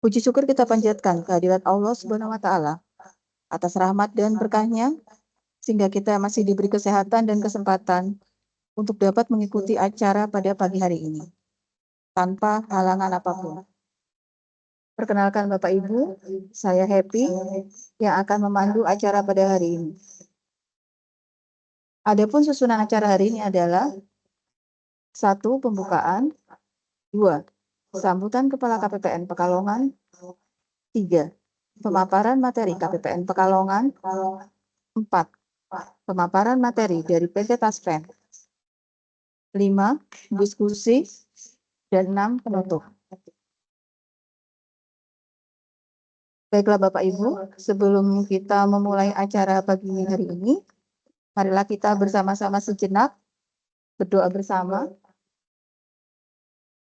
Puji syukur kita panjatkan kehadirat Allah Subhanahu wa Ta'ala atas rahmat dan berkahnya, sehingga kita masih diberi kesehatan dan kesempatan untuk dapat mengikuti acara pada pagi hari ini tanpa halangan apapun. Perkenalkan Bapak Ibu, saya Happy yang akan memandu acara pada hari ini. Adapun susunan acara hari ini adalah 1. Pembukaan, 2. Sambutan Kepala KPPN Pekalongan, 3. Pemaparan materi KPPN Pekalongan, 4. Pemaparan materi dari PT Taspen, 5. Diskusi, dan 6. Penutup. Baiklah Bapak Ibu, sebelum kita memulai acara pagi hari ini, marilah kita bersama-sama sejenak berdoa bersama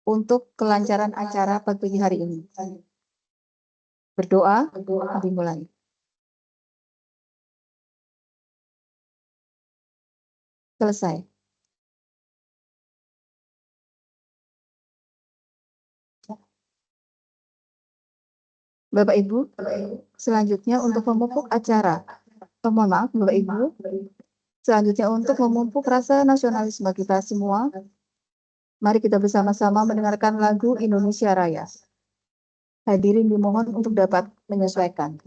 untuk kelancaran acara pagi hari ini. Berdoa dimulai. Selesai. Bapak Ibu, selanjutnya untuk memupuk acara. Mohon maaf Bapak Ibu, selanjutnya untuk memupuk rasa nasionalisme kita semua, mari kita bersama-sama mendengarkan lagu Indonesia Raya. Hadirin dimohon untuk dapat menyesuaikan.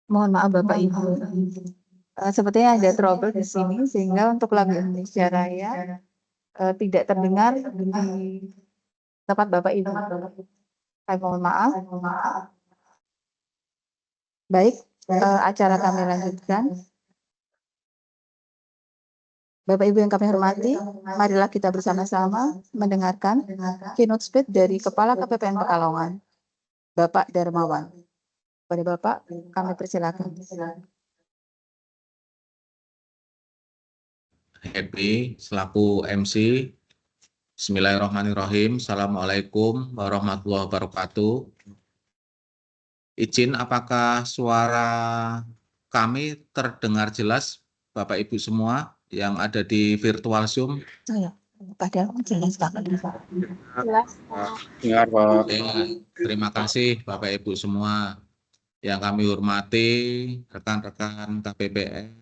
Mohon maaf Bapak Ibu. Sepertinya ada trouble di sini sehingga untuk lagu Indonesia Raya tidak terdengar di tempat Bapak Ibu. Saya mohon maaf. Baik, acara kami lanjutkan. Bapak Ibu yang kami hormati, marilah kita bersama-sama mendengarkan keynote speech dari Kepala KPPN Pekalongan, Bapak Darmawan. Pada Bapak, kami persilakan. Happy selaku MC. Bismillahirrahmanirrahim. Assalamualaikum warahmatullahi wabarakatuh. Izin, apakah suara kami terdengar jelas, Bapak Ibu semua yang ada di virtual Zoom? Saya, pada jelas banget. Jelas. Dengar, Pak. Terima kasih Bapak Ibu semua yang kami hormati, rekan-rekan KPPN.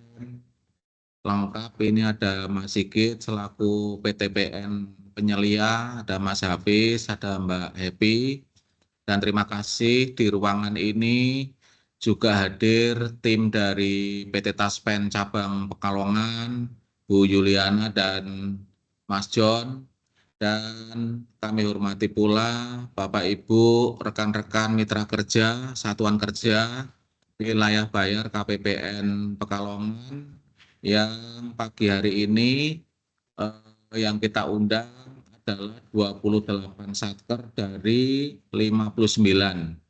Lengkap ini ada Mas Sigit selaku PTPN Penyelia, ada Mas Hafiz, ada Mbak Happy, dan terima kasih di ruangan ini juga hadir tim dari PT Taspen Cabang Pekalongan, Bu Yuliana dan Mas John, dan kami hormati pula Bapak Ibu, rekan-rekan mitra kerja, satuan kerja, wilayah bayar KPPN Pekalongan, yang pagi hari ini yang kita undang adalah 28 satker dari 59.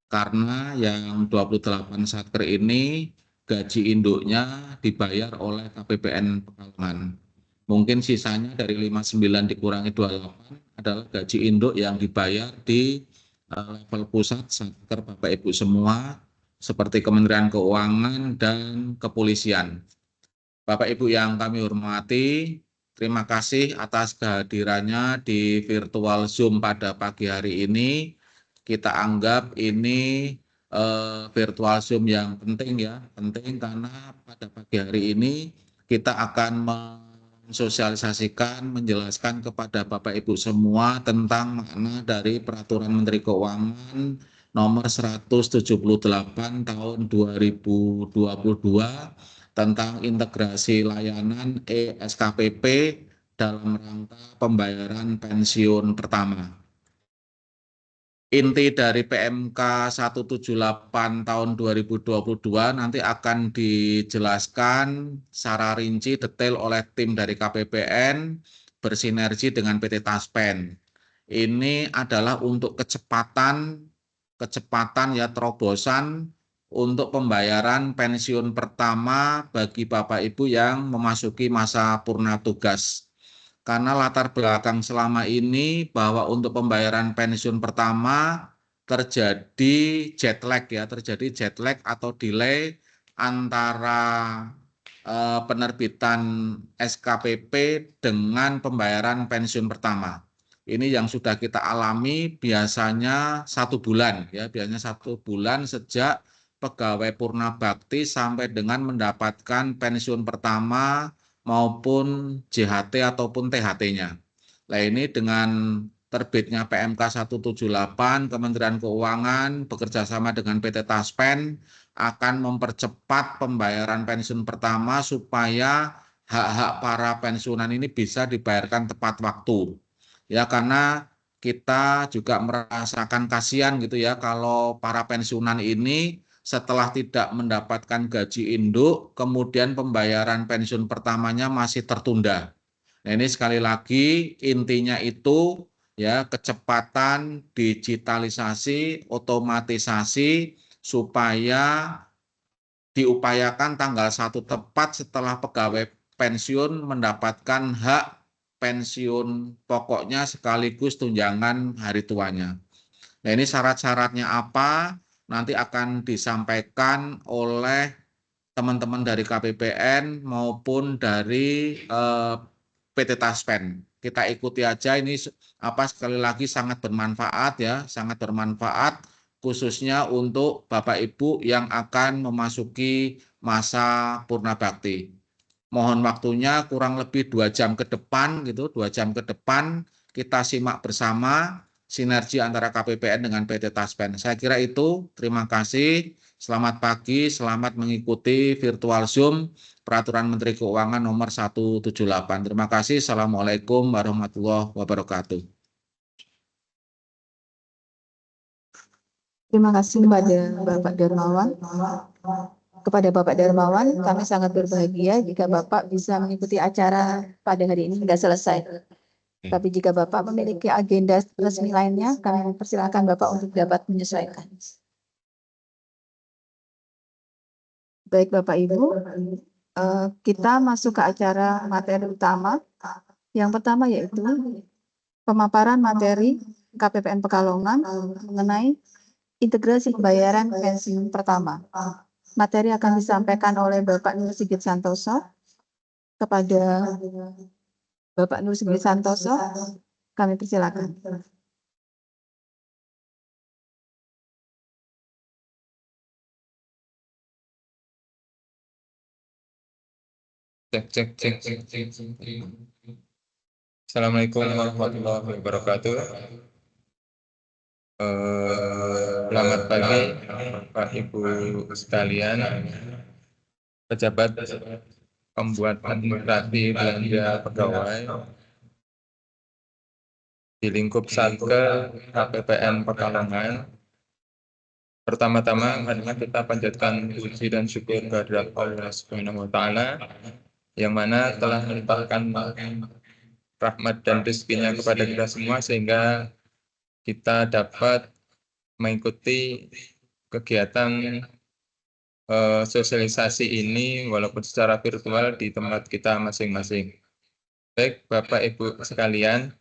Karena yang 28 satker ini gaji induknya dibayar oleh KPPN Pekalongan. Mungkin sisanya dari 59 dikurangi 28 adalah gaji induk yang dibayar di level pusat satker Bapak Ibu semua, seperti Kementerian Keuangan dan Kepolisian. Bapak Ibu yang kami hormati, terima kasih atas kehadirannya di virtual Zoom pada pagi hari ini. Kita anggap ini virtual Zoom yang penting ya, penting karena pada pagi hari ini kita akan mensosialisasikan, menjelaskan kepada Bapak Ibu semua tentang makna dari Peraturan Menteri Keuangan nomor 178 tahun 2022 tentang integrasi layanan e-SKPP dalam rangka pembayaran pensiun pertama. Inti dari PMK 178 tahun 2022 nanti akan dijelaskan secara rinci detail oleh tim dari KPPN bersinergi dengan PT Taspen. Ini adalah untuk kecepatan ya, terobosan untuk pembayaran pensiun pertama bagi Bapak Ibu yang memasuki masa purna tugas. Karena latar belakang selama ini bahwa untuk pembayaran pensiun pertama terjadi jet lag atau delay antara penerbitan SKPP dengan pembayaran pensiun pertama. Ini yang sudah kita alami biasanya 1 bulan ya, biasanya 1 bulan sejak pegawai purna bakti sampai dengan mendapatkan pensiun pertama maupun JHT ataupun THT-nya. Nah, ini dengan terbitnya PMK 178, Kementerian Keuangan bekerjasama dengan PT Taspen akan mempercepat pembayaran pensiun pertama supaya hak-hak para pensiunan ini bisa dibayarkan tepat waktu. Ya, karena kita juga merasakan kasihan gitu ya kalau para pensiunan ini setelah tidak mendapatkan gaji induk, kemudian pembayaran pensiun pertamanya masih tertunda. Nah, ini sekali lagi intinya itu ya, kecepatan digitalisasi, otomatisasi supaya diupayakan tanggal 1 tepat setelah pegawai pensiun mendapatkan hak pensiun pokoknya sekaligus tunjangan hari tuanya. Nah, ini syarat-syaratnya apa? Nanti akan disampaikan oleh teman-teman dari KPPN maupun dari PT Taspen. Kita ikuti aja, ini sekali lagi sangat bermanfaat ya, sangat bermanfaat khususnya untuk Bapak Ibu yang akan memasuki masa purna bakti. Mohon waktunya kurang lebih 2 jam ke depan gitu, 2 jam ke depan kita simak bersama sinergi antara KPPN dengan PT Taspen. Saya kira itu, terima kasih. Selamat pagi, selamat mengikuti virtual Zoom Peraturan Menteri Keuangan nomor 178. Terima kasih. Assalamualaikum warahmatullahi wabarakatuh. Terima kasih kepada Bapak Darmawan. Kepada Bapak Darmawan, kami sangat berbahagia jika Bapak bisa mengikuti acara pada hari ini hingga selesai. Tapi jika Bapak memiliki agenda resmi lainnya, kami persilakan Bapak untuk dapat menyesuaikan. Baik Bapak Ibu, kita masuk ke acara materi utama. Yang pertama yaitu pemaparan materi KPPN Pekalongan mengenai integrasi pembayaran pensiun pertama. Materi akan disampaikan oleh Bapak Nur Sigit Santoso. Kepada Bapak Nur Sigit Santoso, kami persilakan. Cek. Assalamualaikum warahmatullahi wabarakatuh. Selamat pagi Bapak Ibu sekalian, pejabat pembuat administrasi belanja pegawai di lingkup Satker KPPN Pekalongan. Pertama-tama marilah kita panjatkan puji dan syukur kehadirat Allah Subhanahu wa taala yang mana telah melimpahkan rahmat dan rezekinya kepada kita semua sehingga kita dapat mengikuti kegiatan sosialisasi ini walaupun secara virtual di tempat kita masing-masing. Baik Bapak Ibu sekalian,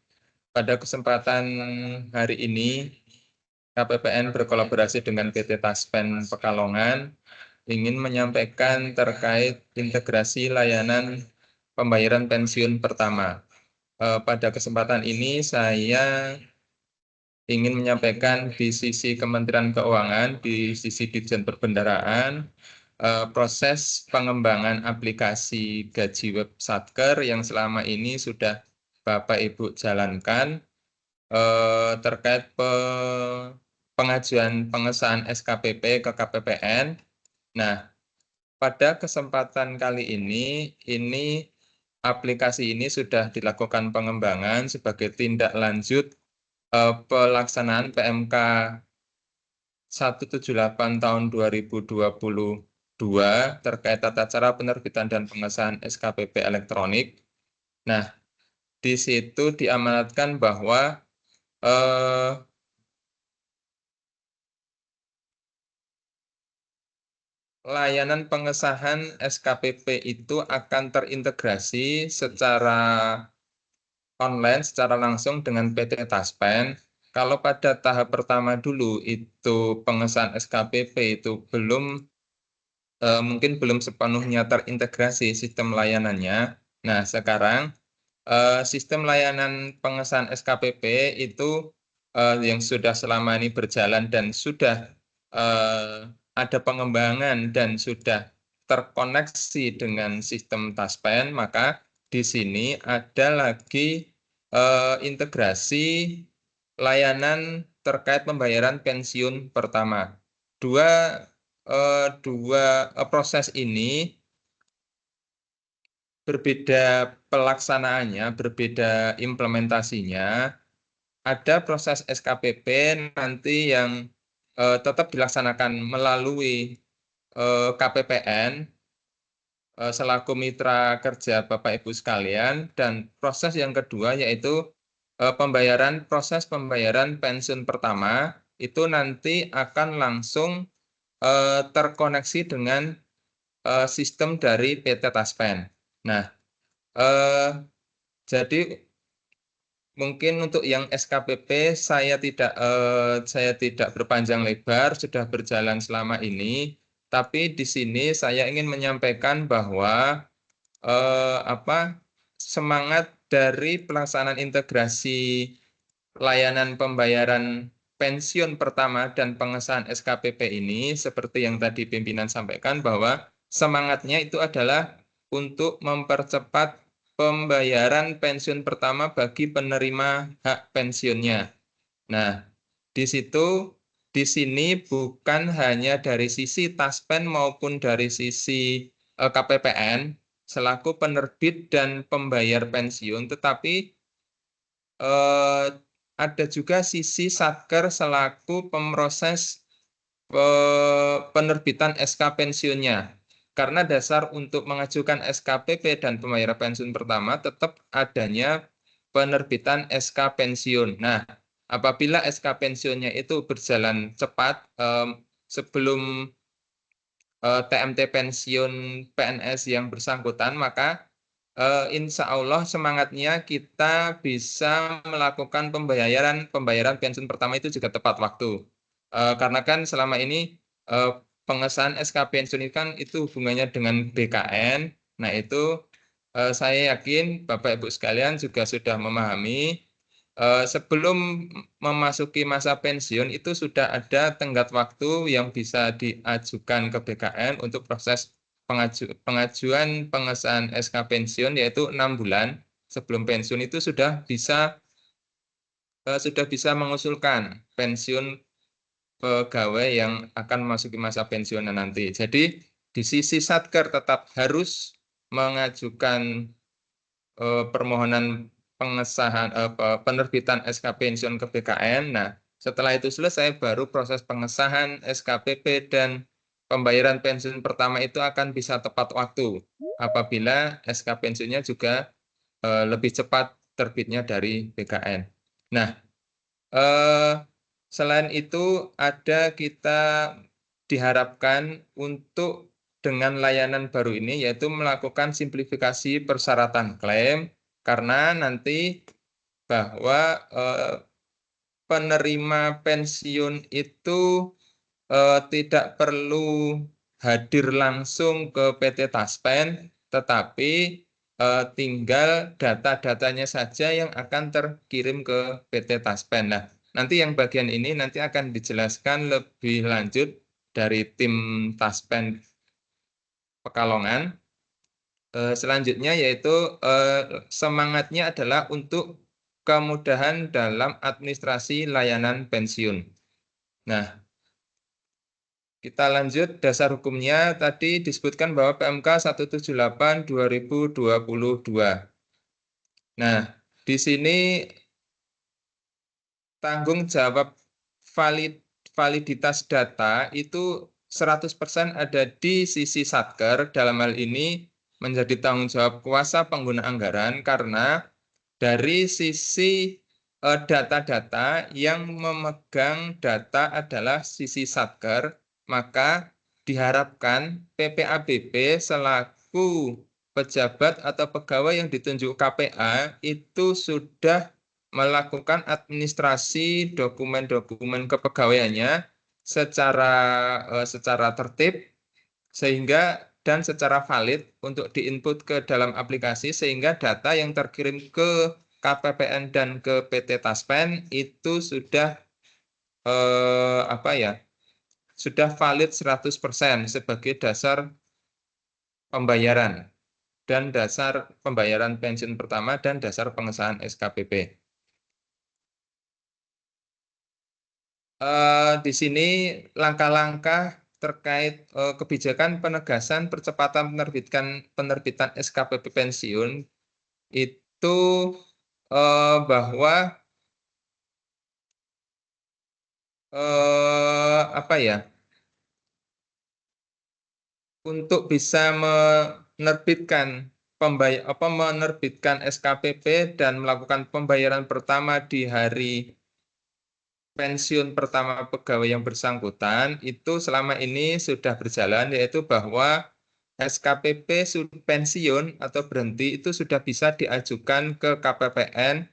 pada kesempatan hari ini KPPN berkolaborasi dengan PT Taspen Pekalongan ingin menyampaikan terkait integrasi layanan pembayaran pensiun pertama. Pada kesempatan ini saya ingin menyampaikan di sisi Kementerian Keuangan, di sisi Ditjen Perbendaharaan, proses pengembangan aplikasi gaji web Satker yang selama ini sudah Bapak Ibu jalankan terkait pengajuan pengesahan SKPP ke KPPN. Nah, pada kesempatan kali ini aplikasi ini sudah dilakukan pengembangan sebagai tindak lanjut pelaksanaan PMK 178 tahun 2022 terkait tata cara penerbitan dan pengesahan SKPP elektronik. Nah, di situ diamanatkan bahwa layanan pengesahan SKPP itu akan terintegrasi secara online, secara langsung dengan PT Taspen. Kalau pada tahap pertama dulu itu pengesahan SKPP itu mungkin belum sepenuhnya terintegrasi sistem layanannya. Nah, sekarang sistem layanan pengesahan SKPP itu yang sudah selama ini berjalan dan sudah ada pengembangan dan sudah terkoneksi dengan sistem Taspen, maka di sini ada lagi integrasi layanan terkait pembayaran pensiun pertama. Dua proses ini berbeda pelaksanaannya, berbeda implementasinya. Ada proses SKPP nanti yang tetap dilaksanakan melalui KPPN selaku mitra kerja Bapak Ibu sekalian, dan proses yang kedua yaitu proses pembayaran pensiun pertama itu nanti akan langsung terkoneksi dengan sistem dari PT Taspen. Nah, jadi mungkin untuk yang SKPP saya tidak berpanjang lebar, sudah berjalan selama ini. Tapi di sini saya ingin menyampaikan bahwa semangat dari pelaksanaan integrasi layanan pembayaran pensiun pertama dan pengesahan SKPP ini seperti yang tadi pimpinan sampaikan bahwa semangatnya itu adalah untuk mempercepat pembayaran pensiun pertama bagi penerima hak pensiunnya. Nah, di situ di sini bukan hanya dari sisi Taspen maupun dari sisi KPPN selaku penerbit dan pembayar pensiun, tetapi ada juga sisi Satker selaku pemroses penerbitan SK pensiunnya. Karena dasar untuk mengajukan SKPP dan pembayaran pensiun pertama tetap adanya penerbitan SK pensiun. Nah, apabila SK pensiunnya itu berjalan cepat sebelum TMT pensiun PNS yang bersangkutan, maka insya Allah semangatnya kita bisa melakukan pembayaran pensiun pertama itu juga tepat waktu. Karena kan selama ini pengesahan SK pensiun kan itu hubungannya dengan BKN. Nah itu saya yakin Bapak Ibu sekalian juga sudah memahami sebelum memasuki masa pensiun itu sudah ada tenggat waktu yang bisa diajukan ke BKN untuk proses pengajuan pengesahan SK pensiun, yaitu 6 bulan sebelum pensiun itu sudah bisa mengusulkan pensiun pegawai yang akan memasuki masa pensiun nanti. Jadi di sisi Satker tetap harus mengajukan permohonan pengesahan penerbitan SK pensiun ke BKN. Nah, setelah itu selesai baru proses pengesahan SKPP dan pembayaran pensiun pertama itu akan bisa tepat waktu apabila SK pensiunnya juga lebih cepat terbitnya dari BKN. Nah, selain itu kita diharapkan untuk dengan layanan baru ini yaitu melakukan simplifikasi persyaratan klaim, karena nanti bahwa penerima pensiun itu tidak perlu hadir langsung ke PT Taspen, tetapi tinggal data-datanya saja yang akan terkirim ke PT Taspen. Nah, nanti yang bagian ini nanti akan dijelaskan lebih lanjut dari tim Taspen Pekalongan. Selanjutnya yaitu semangatnya adalah untuk kemudahan dalam administrasi layanan pensiun. Nah, kita lanjut dasar hukumnya. Tadi disebutkan bahwa PMK 178/2022. Nah, di sini tanggung jawab validitas data itu 100% ada di sisi Satker, dalam hal ini menjadi tanggung jawab kuasa pengguna anggaran, karena dari sisi data-data yang memegang data adalah sisi Satker, maka diharapkan PPABP selaku pejabat atau pegawai yang ditunjuk KPA itu sudah melakukan administrasi dokumen-dokumen kepegawaiannya secara tertib sehingga dan secara valid untuk diinput ke dalam aplikasi, sehingga data yang terkirim ke KPPN dan ke PT Taspen itu sudah sudah valid 100% sebagai dasar pembayaran dan dasar pembayaran pensiun pertama dan dasar pengesahan SKPP. Di sini langkah-langkah terkait kebijakan penegasan percepatan penerbitan SKPP pensiun itu bahwa untuk bisa menerbitkan SKPP dan melakukan pembayaran pertama di hari pensiun pertama pegawai yang bersangkutan itu selama ini sudah berjalan, yaitu bahwa SKPP pensiun atau berhenti itu sudah bisa diajukan ke KPPN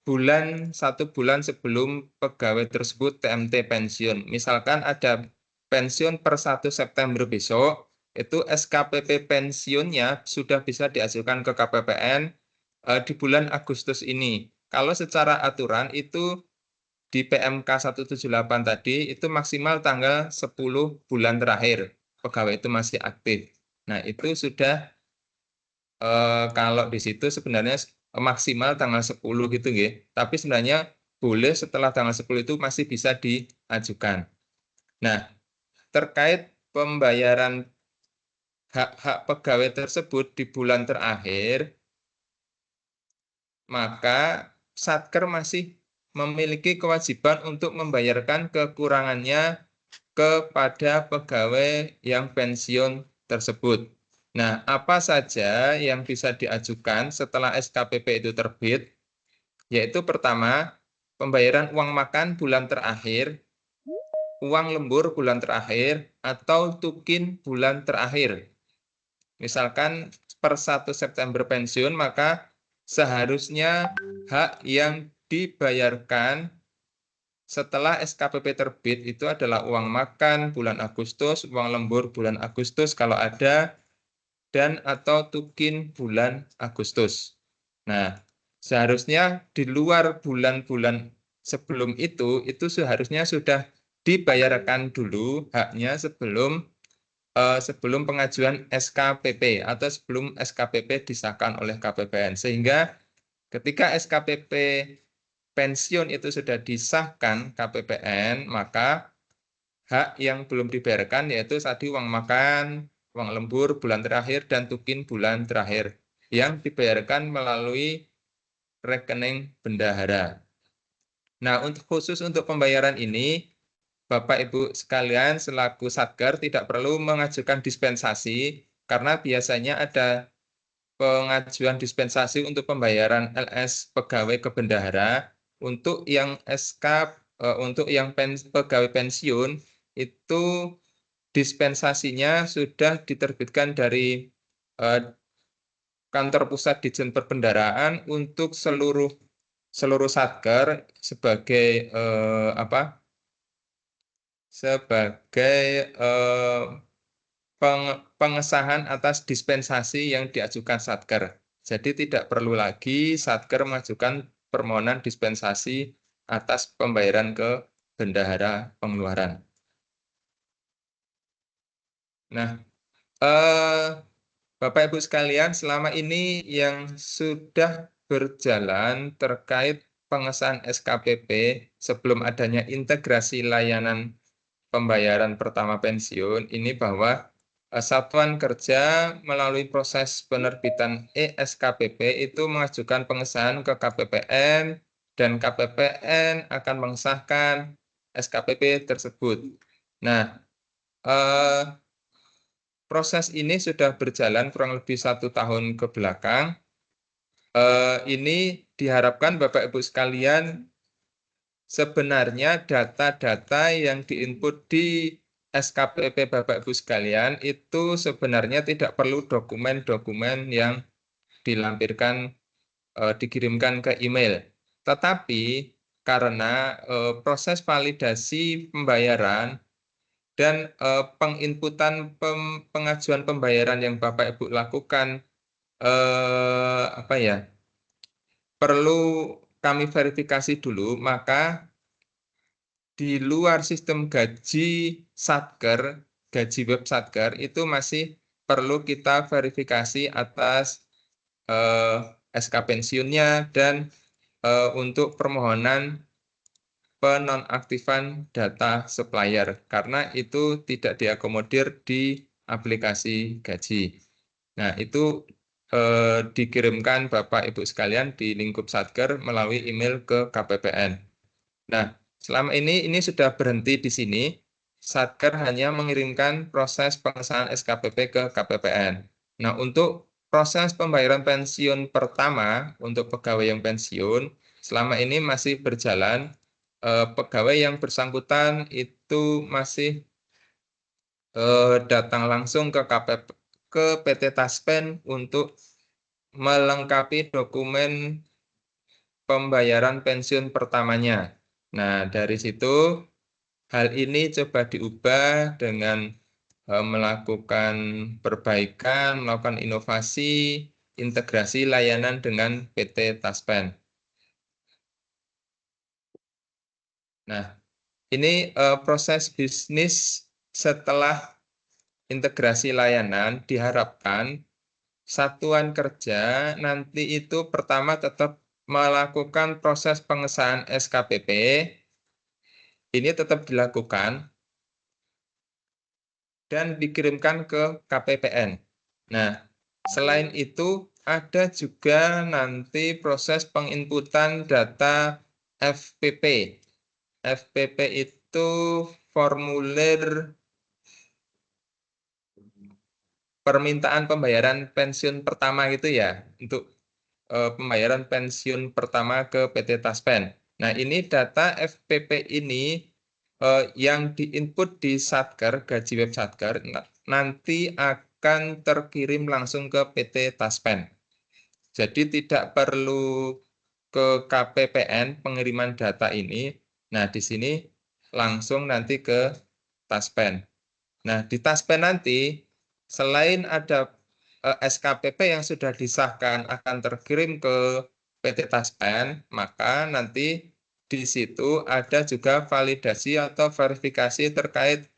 1 bulan sebelum pegawai tersebut TMT pensiun. Misalkan ada pensiun per 1 September besok, itu SKPP pensiunnya sudah bisa diajukan ke KPPN di bulan Agustus ini. Kalau secara aturan itu di PMK 178 tadi itu maksimal tanggal 10 bulan terakhir pegawai itu masih aktif. Nah, itu sudah kalau di situ sebenarnya maksimal tanggal 10 gitu nggih. Tapi sebenarnya boleh setelah tanggal 10 itu masih bisa diajukan. Nah, terkait pembayaran hak-hak pegawai tersebut di bulan terakhir, maka Satker masih memiliki kewajiban untuk membayarkan kekurangannya kepada pegawai yang pensiun tersebut. Nah, apa saja yang bisa diajukan setelah SKPP itu terbit? Yaitu pertama, pembayaran uang makan bulan terakhir, uang lembur bulan terakhir, atau tukin bulan terakhir. Misalkan per 1 September pensiun, maka seharusnya hak yang dibayarkan setelah SKPP terbit itu adalah uang makan bulan Agustus, uang lembur bulan Agustus kalau ada, dan atau tukin bulan Agustus. Nah, seharusnya di luar bulan-bulan sebelum itu seharusnya sudah dibayarkan dulu haknya sebelum pengajuan SKPP atau sebelum SKPP disahkan oleh KPPN. Sehingga ketika SKPP pensiun itu sudah disahkan KPPN, maka hak yang belum dibayarkan yaitu tadi uang makan, uang lembur bulan terakhir, dan tukin bulan terakhir yang dibayarkan melalui rekening bendahara. Nah, khusus untuk pembayaran ini, Bapak Ibu sekalian selaku Satker tidak perlu mengajukan dispensasi karena biasanya ada pengajuan dispensasi untuk pembayaran LS pegawai ke bendahara. Untuk yang untuk yang pegawai pensiun itu dispensasinya sudah diterbitkan dari kantor pusat Ditjen Perbendaharaan untuk seluruh Satker sebagai pengesahan atas dispensasi yang diajukan Satker. Jadi tidak perlu lagi Satker mengajukan permohonan dispensasi atas pembayaran ke bendahara pengeluaran. Nah, Bapak Ibu sekalian, selama ini yang sudah berjalan terkait pengesahan SKPP sebelum adanya integrasi layanan pembayaran pertama pensiun ini bahwa Satuan Kerja melalui proses penerbitan SKPP itu mengajukan pengesahan ke KPPN dan KPPN akan mengesahkan SKPP tersebut. Nah, proses ini sudah berjalan kurang lebih 1 tahun ke belakang. Ini diharapkan Bapak Ibu sekalian sebenarnya data-data yang diinput di SKPP Bapak Ibu sekalian itu sebenarnya tidak perlu dokumen-dokumen yang dilampirkan, dikirimkan ke email. Tetapi karena proses validasi pembayaran dan penginputan pengajuan pembayaran yang Bapak Ibu lakukan perlu kami verifikasi dulu, maka di luar sistem gaji Satker, gaji web Satker itu masih perlu kita verifikasi atas SK pensiunnya dan untuk permohonan penonaktifan data supplier karena itu tidak diakomodir di aplikasi gaji. Nah, itu dikirimkan Bapak Ibu sekalian di lingkup Satker melalui email ke KPPN. Nah, selama ini sudah berhenti di sini. Satker hanya mengirimkan proses pengesahan SKPP ke KPPN. Nah, untuk proses pembayaran pensiun pertama untuk pegawai yang pensiun, selama ini masih berjalan. Pegawai yang bersangkutan itu masih datang langsung ke PT Taspen untuk melengkapi dokumen pembayaran pensiun pertamanya. Nah, dari situ hal ini coba diubah dengan melakukan perbaikan, melakukan inovasi, integrasi layanan dengan PT Taspen. Nah, ini proses bisnis setelah integrasi layanan diharapkan Satuan Kerja nanti itu pertama tetap melakukan proses pengesahan SKPP. Ini tetap dilakukan, dan dikirimkan ke KPPN. Nah, selain itu ada juga nanti proses penginputan data FPP. FPP itu formulir permintaan pembayaran pensiun pertama gitu ya, untuk pembayaran pensiun pertama ke PT Taspen. Nah, ini data FPP ini yang diinput di Satker, gaji web Satker, nanti akan terkirim langsung ke PT Taspen. Jadi tidak perlu ke KPPN pengiriman data ini. Nah, di sini langsung nanti ke Taspen. Nah, di Taspen nanti selain ada SKPP yang sudah disahkan akan terkirim ke PT Taspen, maka nanti di situ ada juga validasi atau verifikasi terkait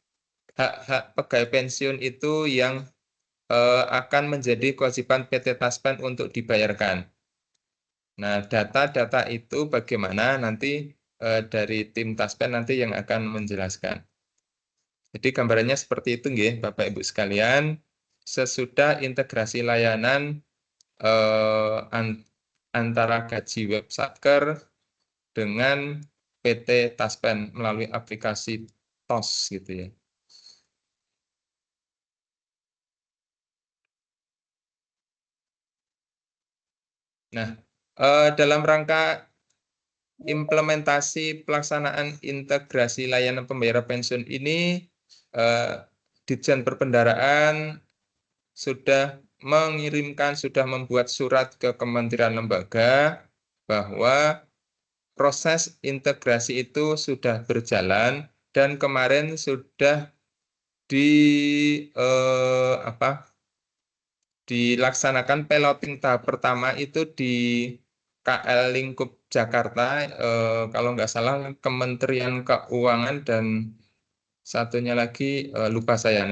hak-hak pegawai pensiun itu yang akan menjadi kewajiban PT Taspen untuk dibayarkan. Nah, data-data itu bagaimana nanti dari tim Taspen nanti yang akan menjelaskan. Jadi gambarannya seperti itu nggih, Bapak Ibu sekalian. Sesudah integrasi layanan antara gaji web Satker dengan PT Taspen melalui aplikasi TOS gitu ya. Nah, dalam rangka implementasi pelaksanaan integrasi layanan pembayaran pensiun ini, Ditjen Perbendaharaan sudah mengirimkan, sudah membuat surat ke kementerian lembaga bahwa proses integrasi itu sudah berjalan dan kemarin sudah dilaksanakan piloting tahap pertama itu di KL Lingkup Jakarta, kalau nggak salah Kementerian Keuangan dan satunya lagi lupa saya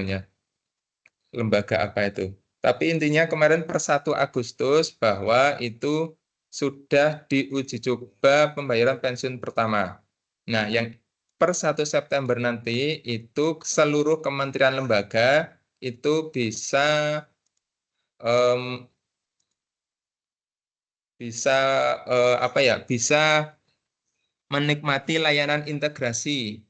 lembaga apa itu. Tapi intinya kemarin per 1 Agustus bahwa itu sudah diuji coba pembayaran pensiun pertama. Nah, yang per 1 September nanti itu seluruh kementerian lembaga itu bisa bisa menikmati layanan integrasi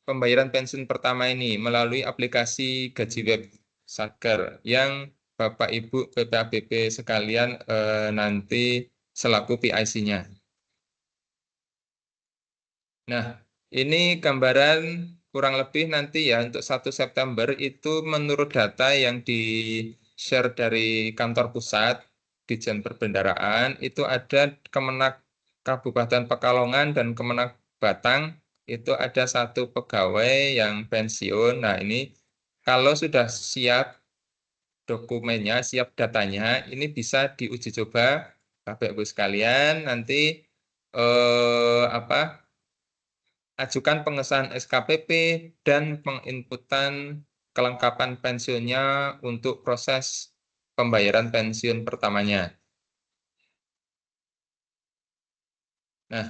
pembayaran pensiun pertama ini melalui aplikasi Gaji Web Satker yang Bapak Ibu PPABP sekalian nanti selaku PIC-nya. Nah, ini gambaran kurang lebih nanti ya untuk 1 September itu menurut data yang di-share dari kantor pusat Ditjen Perbendaharaan itu ada Kemenak Kabupaten Pekalongan dan Kemenak Batang itu ada 1 pegawai yang pensiun. Nah, ini kalau sudah siap dokumennya, siap datanya, ini bisa diuji coba Bapak Ibu sekalian nanti ajukan pengesahan SKPP dan penginputan kelengkapan pensiunnya untuk proses pembayaran pensiun pertamanya. Nah,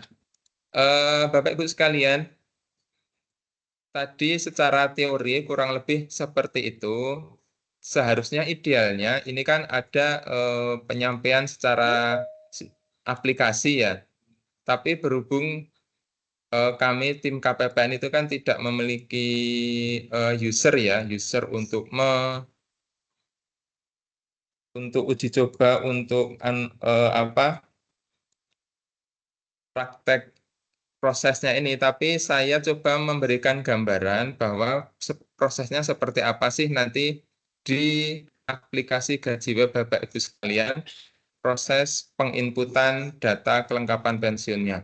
Bapak Ibu sekalian, tadi secara teori kurang lebih seperti itu. Seharusnya idealnya ini kan ada penyampaian secara aplikasi ya. Tapi berhubung kami tim KPPN itu kan tidak memiliki user untuk uji coba untuk praktek prosesnya ini, tapi saya coba memberikan gambaran bahwa prosesnya seperti apa sih nanti di aplikasi Gaji Web Bapak Ibu sekalian, proses penginputan data kelengkapan pensiunnya.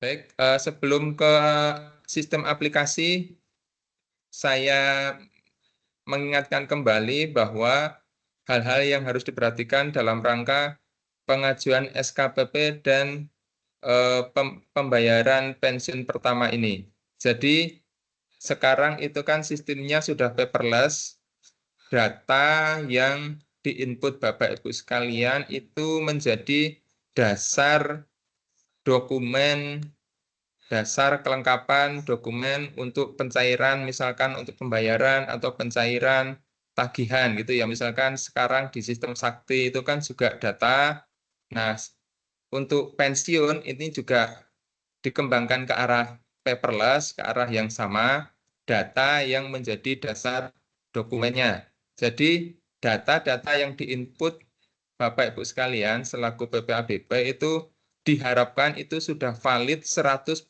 Baik, sebelum ke sistem aplikasi, saya mengingatkan kembali bahwa hal-hal yang harus diperhatikan dalam rangka pengajuan SKPP dan pembayaran pensiun pertama ini. Jadi sekarang itu kan sistemnya sudah paperless, data yang diinput Bapak Ibu sekalian itu menjadi dasar dokumen dasar kelengkapan dokumen untuk pencairan, misalkan untuk pembayaran atau pencairan tagihan gitu ya. Misalkan sekarang di sistem Sakti itu kan juga data. Nah, untuk pensiun ini juga dikembangkan ke arah paperless, ke arah yang sama, data yang menjadi dasar dokumennya. Jadi data-data yang diinput Bapak Ibu sekalian selaku PPABP itu diharapkan itu sudah valid 100%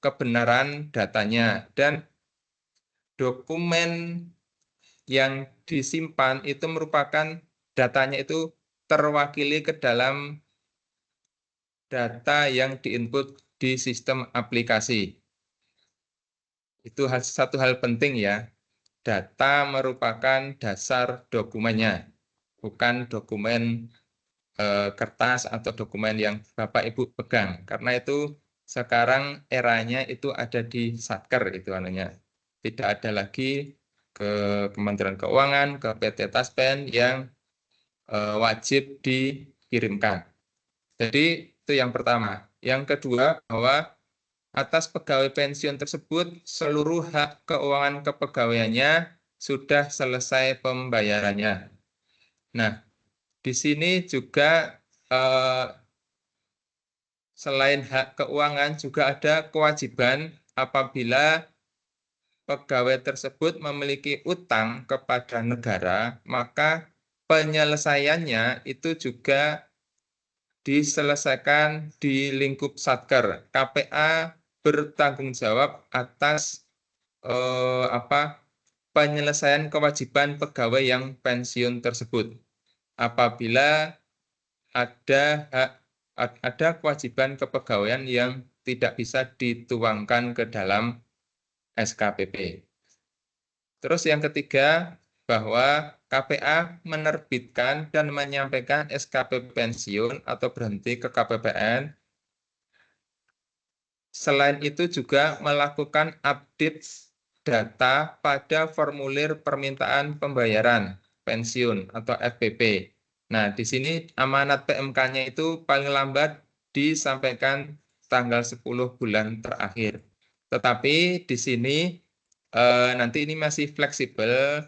kebenaran datanya, dan dokumen yang disimpan itu merupakan datanya itu terwakili ke dalam data yang diinput di sistem aplikasi. Itu satu hal penting ya. Data merupakan dasar dokumennya, bukan dokumen kertas atau dokumen yang Bapak Ibu pegang. Karena itu sekarang eranya itu ada di Satker itu anunya. Tidak ada lagi ke Kementerian Keuangan, ke PT Taspen yang wajib dikirimkan. Jadi itu yang pertama. Yang kedua, bahwa atas pegawai pensiun tersebut seluruh hak keuangan kepegawaiannya sudah selesai pembayarannya. Nah, di sini juga selain hak keuangan juga ada kewajiban apabila pegawai tersebut memiliki utang kepada negara, maka penyelesaiannya itu juga diselesaikan di lingkup Satker. KPA bertanggung jawab atas penyelesaian kewajiban pegawai yang pensiun tersebut. Apabila ada kewajiban kepegawaian yang tidak bisa dituangkan ke dalam SKPP. Terus yang ketiga, bahwa KPA menerbitkan dan menyampaikan SKP pensiun atau berhenti ke KPPN. Selain itu juga melakukan update data pada formulir permintaan pembayaran pensiun atau FPP. Nah, di sini amanat PMK-nya itu paling lambat disampaikan tanggal 10 bulan terakhir. Tetapi di sini nanti ini masih fleksibel,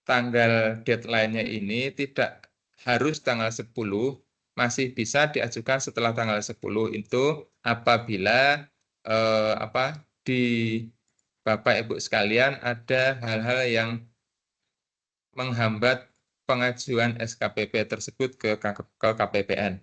tanggal deadline-nya ini tidak harus tanggal 10, masih bisa diajukan setelah tanggal 10 itu apabila di Bapak Ibu sekalian ada hal-hal yang menghambat pengajuan SKPP tersebut ke KPPN.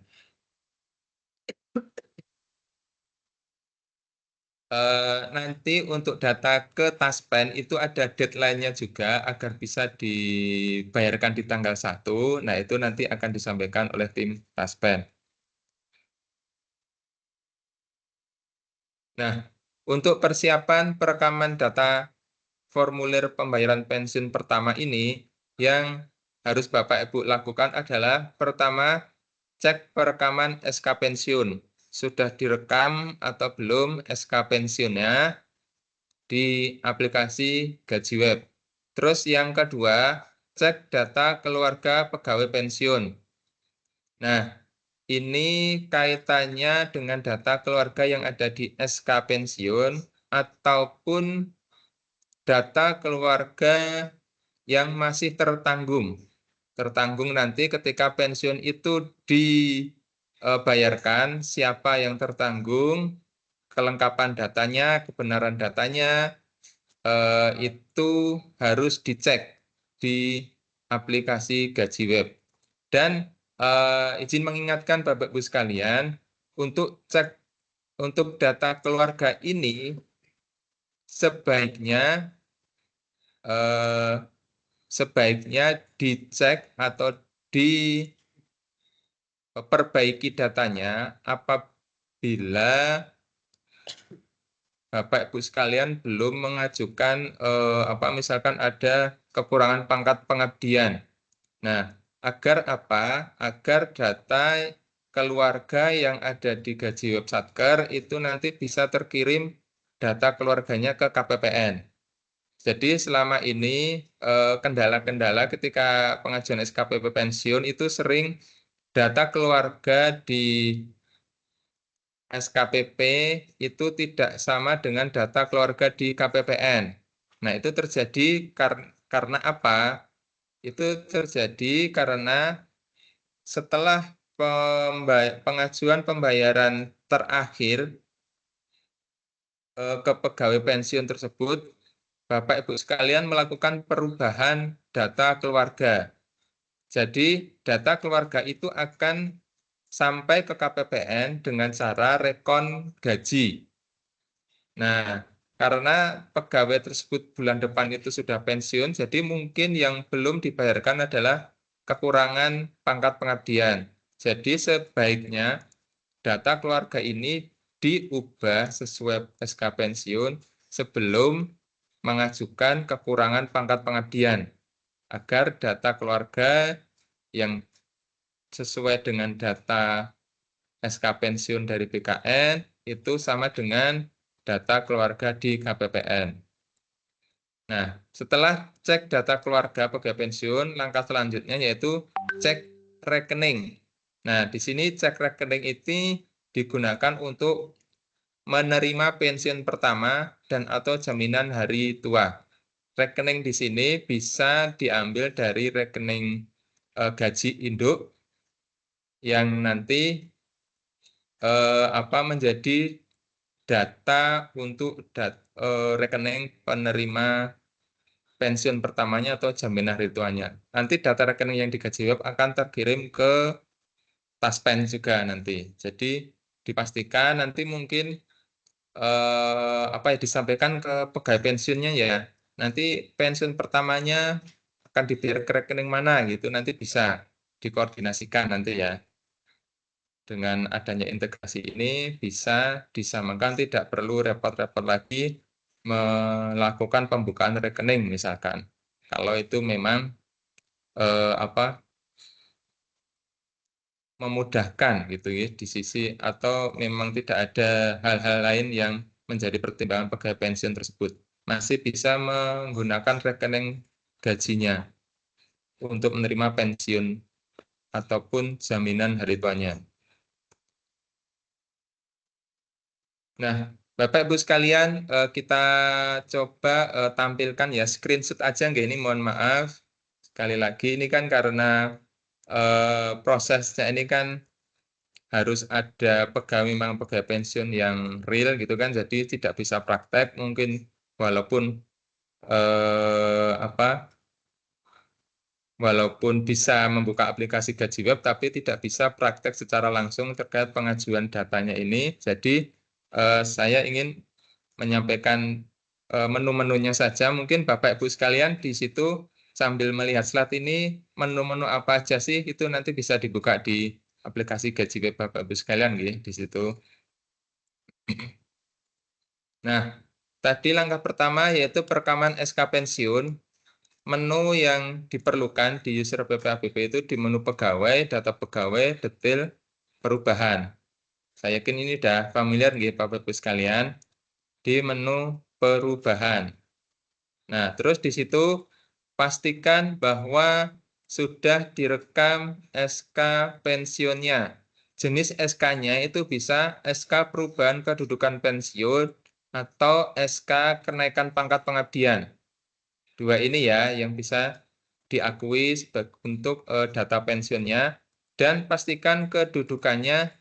Nanti untuk data ke Taspen itu ada deadline-nya juga agar bisa dibayarkan di tanggal 1. Nah, itu nanti akan disampaikan oleh tim Taspen. Nah, untuk persiapan perekaman data formulir pembayaran pensiun pertama ini, yang harus Bapak Ibu lakukan adalah pertama, cek perekaman SK pensiun. Sudah direkam atau belum SK pensiunnya di aplikasi Gaji Web. Terus yang kedua, cek data keluarga pegawai pensiun. Nah, ini kaitannya dengan data keluarga yang ada di SK pensiun ataupun data keluarga yang masih tertanggung. Tertanggung nanti ketika pensiun itu dibayarkan, siapa yang tertanggung, kelengkapan datanya, kebenaran datanya, itu harus dicek di aplikasi Gaji Web. Dan izin mengingatkan Bapak Ibu sekalian, untuk cek untuk data keluarga ini sebaiknya dicek atau diperbaiki datanya apabila Bapak Ibu sekalian belum mengajukan misalkan ada kekurangan pangkat pengabdian. Nah, agar apa? Agar data keluarga yang ada di Gaji Web Satker itu nanti bisa terkirim data keluarganya ke KPPN. Jadi selama ini kendala-kendala ketika pengajuan SKPP pensiun itu sering data keluarga di SKPP itu tidak sama dengan data keluarga di KPPN. Nah, itu terjadi karena apa? Itu terjadi karena setelah pengajuan pembayaran terakhir ke pegawai pensiun tersebut, Bapak Ibu sekalian melakukan perubahan data keluarga. Jadi data keluarga itu akan sampai ke KPPN dengan cara rekon gaji. Nah, karena pegawai tersebut bulan depan itu sudah pensiun, jadi mungkin yang belum dibayarkan adalah kekurangan pangkat pengabdian. Jadi sebaiknya data keluarga ini diubah sesuai SK pensiun sebelum mengajukan kekurangan pangkat pengabdian, agar data keluarga yang sesuai dengan data SK pensiun dari BKN itu sama dengan data keluarga di KPPN. Nah, setelah cek data keluarga pegawai pensiun, langkah selanjutnya yaitu cek rekening. Nah, di sini cek rekening ini digunakan untuk menerima pensiun pertama dan atau jaminan hari tua. Rekening di sini bisa diambil dari rekening gaji induk yang nanti menjadi data untuk rekening penerima pensiun pertamanya atau jaminan hari tuanya. Nanti data rekening yang di Gaji Web akan terkirim ke Taspen juga nanti. Jadi dipastikan nanti mungkin disampaikan ke pegawai pensiunnya ya. Nanti pensiun pertamanya akan dibayar ke rekening mana gitu, nanti bisa dikoordinasikan nanti ya. Dengan adanya integrasi ini bisa disamakan, tidak perlu repot-repot lagi melakukan pembukaan rekening misalkan. Kalau itu memang memudahkan gitu ya di sisi, atau memang tidak ada hal-hal lain yang menjadi pertimbangan pegawai pensiun tersebut, masih bisa menggunakan rekening gajinya untuk menerima pensiun ataupun jaminan hari tuanya. Nah, Bapak Ibu sekalian, kita coba tampilkan ya screenshot aja nggak, ini mohon maaf. Sekali lagi ini kan karena prosesnya ini kan harus ada pegawai, memang pegawai pensiun yang real gitu kan, jadi tidak bisa praktek mungkin, walaupun walaupun bisa membuka aplikasi Gaji Web, tapi tidak bisa praktek secara langsung terkait pengajuan datanya ini. Jadi saya ingin menyampaikan menu-menunya saja. Mungkin Bapak Ibu sekalian di situ sambil melihat slide ini, menu-menu apa aja sih, itu nanti bisa dibuka di aplikasi Gaji Web Bapak Ibu sekalian di situ. Nah, tadi langkah pertama yaitu perekaman SK pensiun. Menu yang diperlukan di user BPABP itu di menu pegawai, data pegawai, detail, perubahan. Saya yakin ini sudah familiar nggih Bapak Ibu sekalian, di menu perubahan. Nah, terus di situ pastikan bahwa sudah direkam SK pensiunnya. Jenis SK-nya itu bisa SK perubahan kedudukan pensiun atau SK kenaikan pangkat pengabdian. Dua ini ya yang bisa diakui untuk data pensiunnya, dan pastikan kedudukannya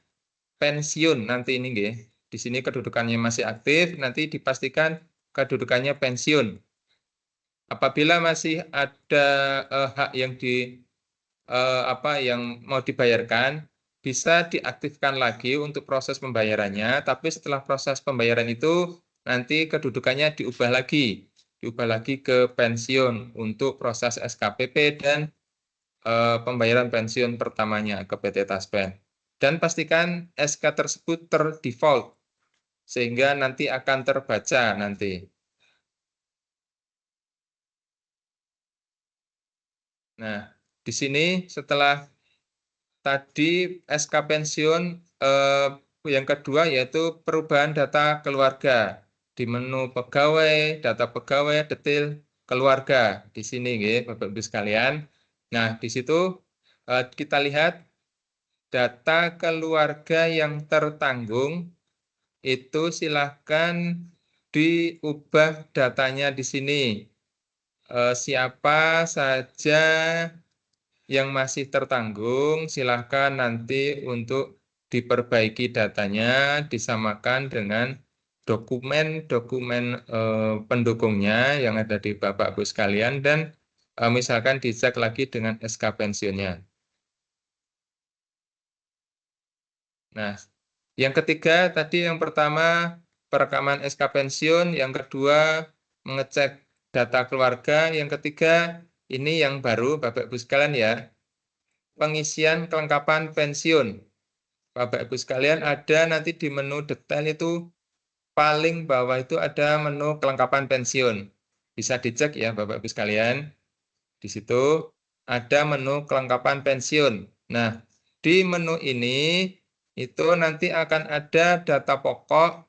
pensiun nanti ini nggih. Di sini kedudukannya masih aktif, nanti dipastikan kedudukannya pensiun. Apabila masih ada hak yang yang mau dibayarkan, bisa diaktifkan lagi untuk proses pembayarannya, tapi setelah proses pembayaran itu nanti kedudukannya diubah lagi ke pensiun untuk proses SKPP dan pembayaran pensiun pertamanya ke PT Taspen. Dan pastikan SK tersebut terdefault sehingga nanti akan terbaca nanti. Nah, di sini setelah tadi SK pensiun, yang kedua yaitu perubahan data keluarga. Di menu pegawai, data pegawai, detail keluarga. Di sini Bapak Ibu sekalian. Nah, di situ kita lihat data keluarga yang tertanggung itu silahkan diubah datanya di sini. Siapa saja yang masih tertanggung, silahkan nanti untuk diperbaiki datanya, disamakan dengan dokumen-dokumen pendukungnya yang ada di Bapak Ibu sekalian, dan misalkan dicek lagi dengan SK pensiunnya. Nah, yang ketiga tadi yang pertama perekaman SK pensiun, yang kedua mengecek data keluarga, yang ketiga ini yang baru Bapak Ibu sekalian ya, pengisian kelengkapan pensiun. Bapak Ibu sekalian ada nanti di menu detail itu paling bawah itu ada menu kelengkapan pensiun. Bisa dicek ya Bapak Ibu sekalian. Di situ ada menu kelengkapan pensiun. Nah, di menu ini itu nanti akan ada data pokok,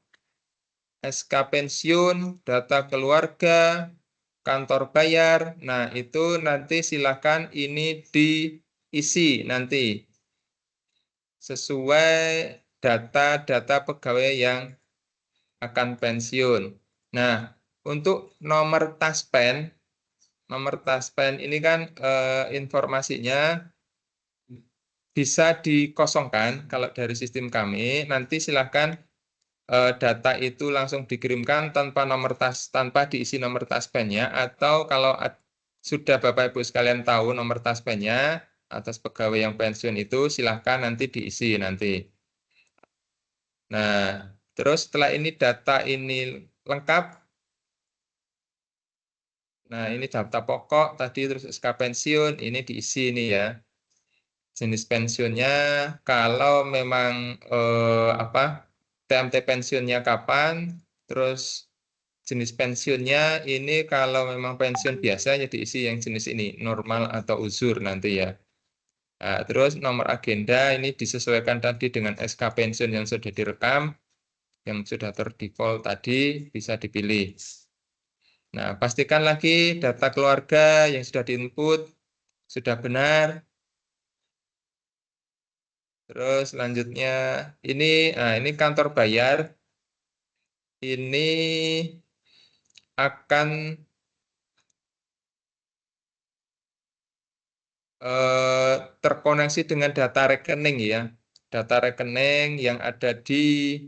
SK pensiun, data keluarga, kantor bayar. Nah, itu nanti silakan ini diisi nanti sesuai data-data pegawai yang akan pensiun. Nah, untuk nomor taspen ini kan informasinya bisa dikosongkan kalau dari sistem kami. Nanti silakan data itu langsung dikirimkan tanpa diisi nomor taspennya, atau kalau sudah Bapak Ibu sekalian tahu nomor taspennya atas pegawai yang pensiun itu, silahkan nanti diisi nanti. Nah, terus setelah ini data ini lengkap. Nah, ini data pokok tadi, terus SK pensiun ini diisi ini ya. Jenis pensiunnya, kalau memang TMT pensiunnya kapan, terus jenis pensiunnya ini kalau memang pensiun biasa ya diisi yang jenis ini, normal atau uzur nanti ya. Nah, terus nomor agenda ini disesuaikan tadi dengan SK pensiun yang sudah direkam, yang sudah terdefault tadi bisa dipilih. Nah, pastikan lagi data keluarga yang sudah diinput sudah benar. Terus selanjutnya ini kantor bayar. Ini akan terkoneksi dengan data rekening ya. Data rekening yang ada di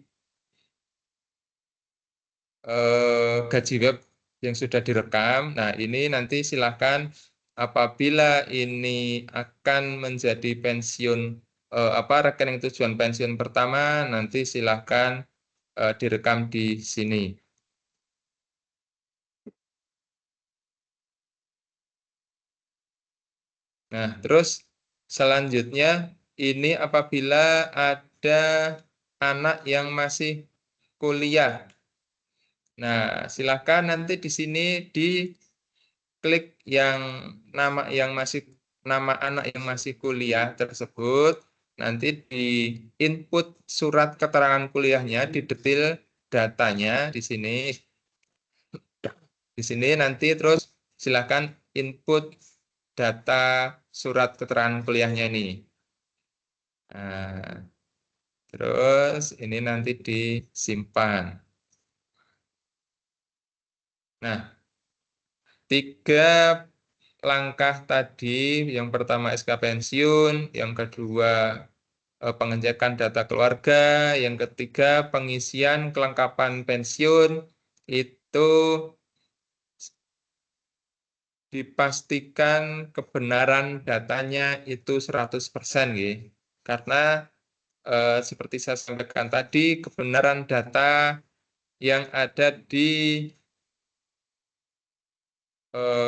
gaji web yang sudah direkam. Nah, ini nanti silahkan apabila ini akan menjadi pensiun rekening tujuan pensiun pertama, nanti silahkan direkam di sini. Nah, terus selanjutnya ini apabila ada anak yang masih kuliah. Nah, silahkan nanti di sini diklik nama anak yang masih kuliah tersebut, nanti di input surat keterangan kuliahnya, di detail datanya di sini. Di sini nanti terus silahkan input data surat keterangan kuliahnya ini. Nah, terus ini nanti disimpan. Nah, 3 langkah tadi, yang pertama SK pensiun, yang kedua pengecekan data keluarga, yang ketiga pengisian kelengkapan pensiun, itu dipastikan kebenaran datanya itu 100% gitu. Karena seperti saya sampaikan tadi, kebenaran data yang ada di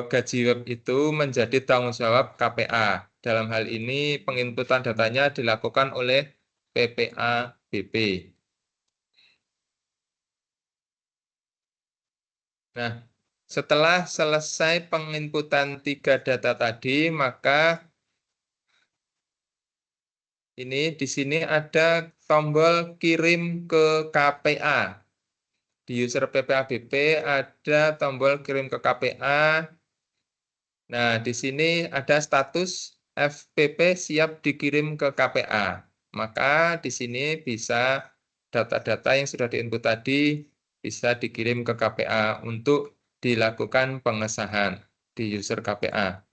gaji web itu menjadi tanggung jawab KPA. Dalam hal ini penginputan datanya dilakukan oleh PPA BP. Nah, setelah selesai penginputan 3 data tadi, maka ini di sini ada tombol kirim ke KPA. Di user PPA BP ada tombol kirim ke KPA. Nah, di sini ada status FPP siap dikirim ke KPA. Maka di sini bisa data-data yang sudah diinput tadi bisa dikirim ke KPA untuk dilakukan pengesahan di user KPA.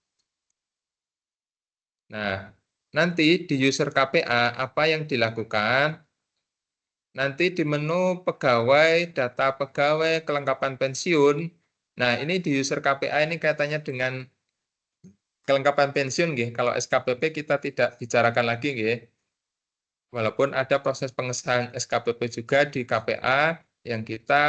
Nah, nanti di user KPA apa yang dilakukan? Nanti di menu pegawai, data pegawai, kelengkapan pensiun. Nah, ini di user KPA ini kaitannya dengan kelengkapan pensiun, nggih. Kalau SKPP kita tidak bicarakan lagi, nggih. Walaupun ada proses pengesahan SKPP juga di KPA, yang kita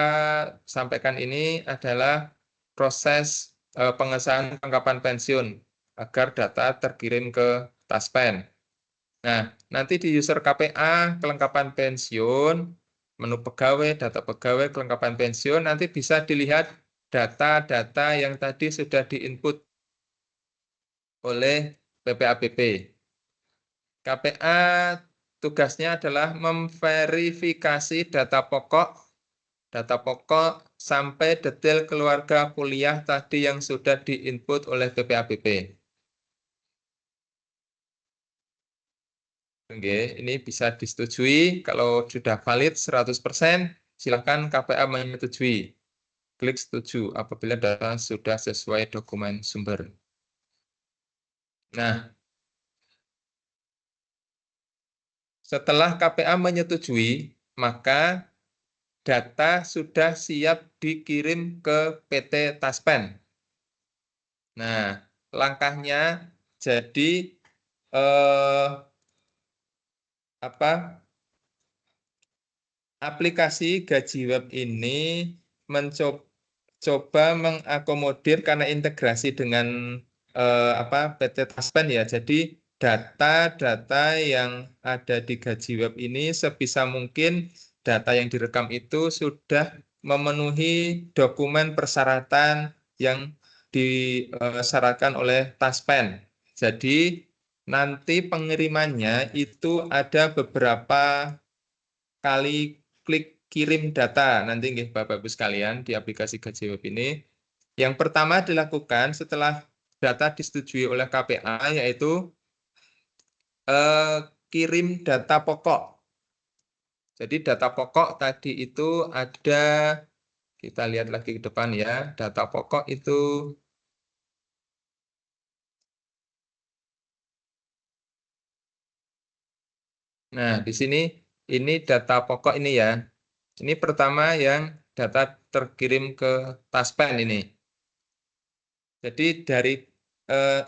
sampaikan ini adalah proses pengesahan kelengkapan pensiun agar data terkirim ke Taspen. Nah, nanti di user KPA, kelengkapan pensiun, menu pegawai, data pegawai, kelengkapan pensiun, nanti bisa dilihat data-data yang tadi sudah diinput oleh PPAPP. KPA tugasnya adalah memverifikasi data pokok sampai detail keluarga kuliah tadi yang sudah diinput oleh PPAPP. Oke, ini bisa disetujui. Kalau sudah valid 100%, silakan KPA menyetujui. Klik setuju apabila data sudah sesuai dokumen sumber. Nah, setelah KPA menyetujui, maka data sudah siap dikirim ke PT Taspen. Nah, langkahnya jadi aplikasi Gaji Web ini mencoba mengakomodir karena integrasi dengan PT Taspen ya. Jadi data-data yang ada di Gaji Web ini sebisa mungkin data yang direkam itu sudah memenuhi dokumen persyaratan yang disyaratkan oleh Taspen. Jadi nanti pengirimannya itu ada beberapa kali klik kirim data nanti nggih Bapak Ibu sekalian di aplikasi Gaji Web ini. Yang pertama dilakukan setelah data disetujui oleh KPA yaitu kirim data pokok. Jadi data pokok tadi itu ada, kita lihat lagi ke depan ya, data pokok itu nah di sini ini data pokok ini ya. Ini pertama yang data terkirim ke Taspen ini. Jadi dari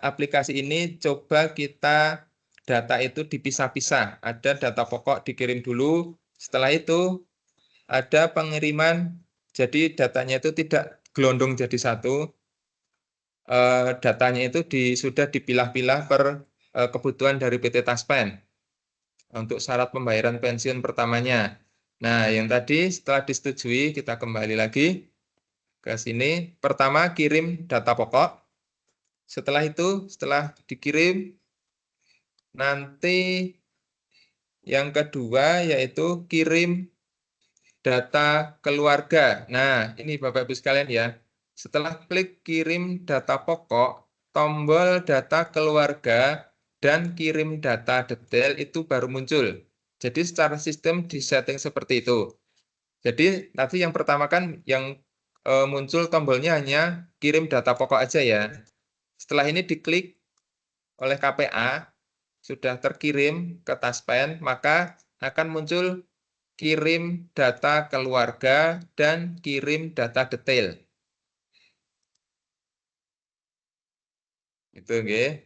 aplikasi ini coba kita data itu dipisah-pisah. Ada data pokok dikirim dulu, setelah itu ada pengiriman, jadi datanya itu tidak gelondong jadi satu. Datanya itu sudah dipilah-pilah per kebutuhan dari PT Taspen untuk syarat pembayaran pensiun pertamanya. Nah, yang tadi setelah disetujui, kita kembali lagi ke sini. Pertama, kirim data pokok. Setelah itu, setelah dikirim, nanti yang kedua yaitu kirim data keluarga. Nah, ini Bapak Ibu sekalian ya. Setelah klik kirim data pokok, tombol data keluarga dan kirim data detail itu baru muncul. Jadi secara sistem disetting seperti itu. Jadi nanti yang pertama kan yang muncul tombolnya hanya kirim data pokok aja ya. Setelah ini diklik oleh KPA, sudah terkirim ke Taspen, maka akan muncul kirim data keluarga dan kirim data detail. Itu nggih.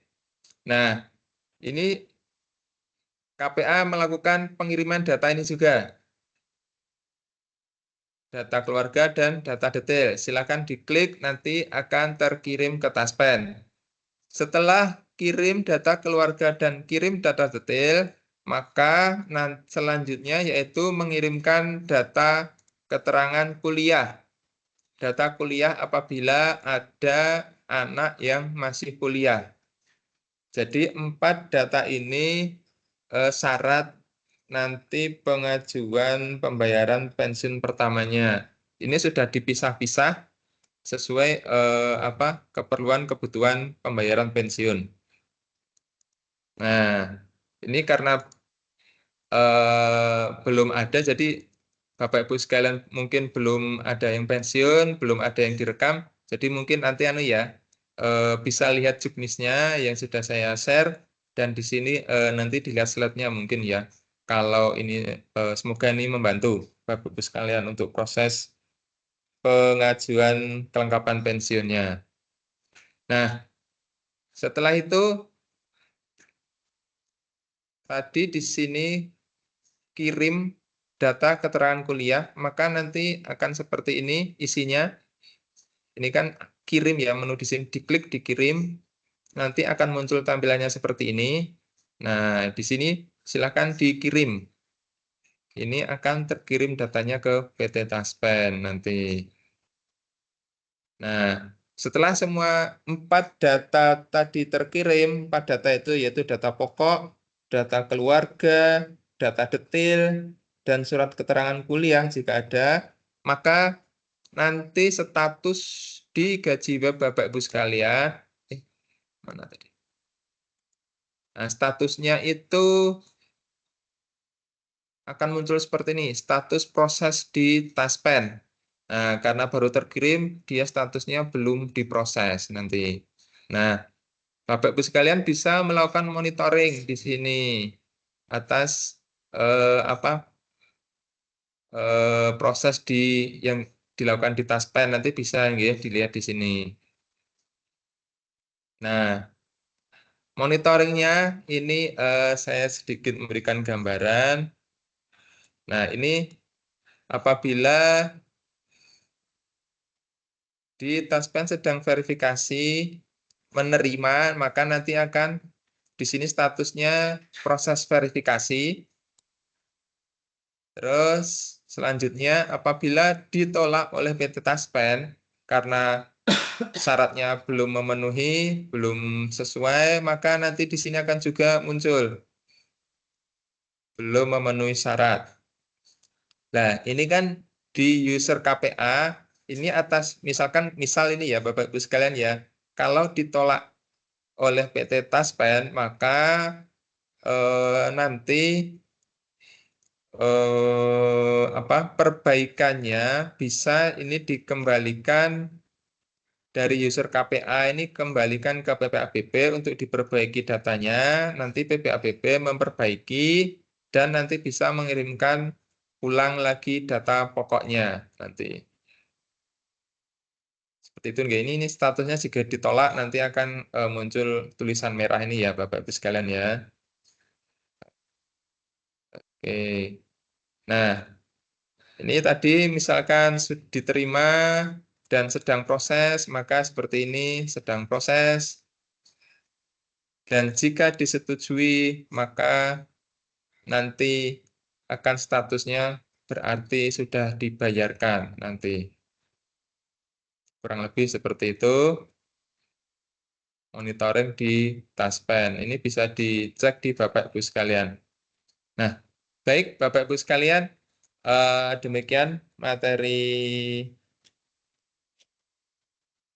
Nah, ini KPA melakukan pengiriman data ini juga. Data keluarga dan data detail. Silakan diklik, nanti akan terkirim ke Taspen. Setelah kirim data keluarga dan kirim data detail, maka selanjutnya yaitu mengirimkan data keterangan kuliah. Data kuliah apabila ada anak yang masih kuliah. Jadi 4 data ini syarat nanti pengajuan pembayaran pensiun pertamanya. Ini sudah dipisah-pisah sesuai keperluan kebutuhan pembayaran pensiun. Nah, ini karena belum ada, jadi Bapak Ibu sekalian mungkin belum ada yang pensiun, belum ada yang direkam, jadi mungkin nanti bisa lihat juknisnya yang sudah saya share, dan di sini nanti dilihat slide-nya mungkin ya. Kalau ini semoga ini membantu Bapak Ibu sekalian untuk proses pengajuan kelengkapan pensiunnya. Nah, setelah itu tadi di sini kirim data keterangan kuliah, maka nanti akan seperti ini isinya. Ini kan kirim ya, menu di sini diklik dikirim, nanti akan muncul tampilannya seperti ini. Nah, di sini silakan dikirim. Ini akan terkirim datanya ke PT Taspen nanti. Nah, setelah semua 4 data tadi terkirim, 4 data itu yaitu data pokok, data keluarga, data detail, dan surat keterangan kuliah jika ada, maka nanti status di gaji web Bapak Ibu sekalian, mana tadi? Nah, statusnya itu akan muncul seperti ini, status proses di Taspen. Nah, karena baru terkirim, dia statusnya belum diproses nanti. Nah, Bapak Ibu sekalian bisa melakukan monitoring di sini atas proses yang dilakukan di Taspen, nanti bisa ya, dilihat di sini. Nah, monitoringnya ini saya sedikit memberikan gambaran. Nah, ini apabila di Taspen sedang verifikasi menerima, maka nanti akan di sini statusnya proses verifikasi. Terus selanjutnya apabila ditolak oleh PT Taspen karena syaratnya belum memenuhi, belum sesuai, maka nanti di sini akan juga muncul belum memenuhi syarat. Nah, ini kan di user KPA, ini atas misal ini ya Bapak Ibu sekalian ya, kalau ditolak oleh PT Taspen, maka nanti perbaikannya bisa ini dikembalikan dari user KPA, ini kembalikan ke PPAPB untuk diperbaiki datanya, nanti PPAPB memperbaiki dan nanti bisa mengirimkan ulang lagi data pokoknya nanti. Seperti itu enggak, ini statusnya jika ditolak nanti akan muncul tulisan merah ini ya Bapak Ibu sekalian ya. Oke. Nah, ini tadi misalkan sudah diterima dan sedang proses, maka seperti ini sedang proses. Dan jika disetujui, maka nanti akan statusnya berarti sudah dibayarkan nanti. Kurang lebih seperti itu. Monitoring di Taspen. Ini bisa dicek di Bapak Ibu sekalian. Nah, baik Bapak Ibu sekalian, demikian materi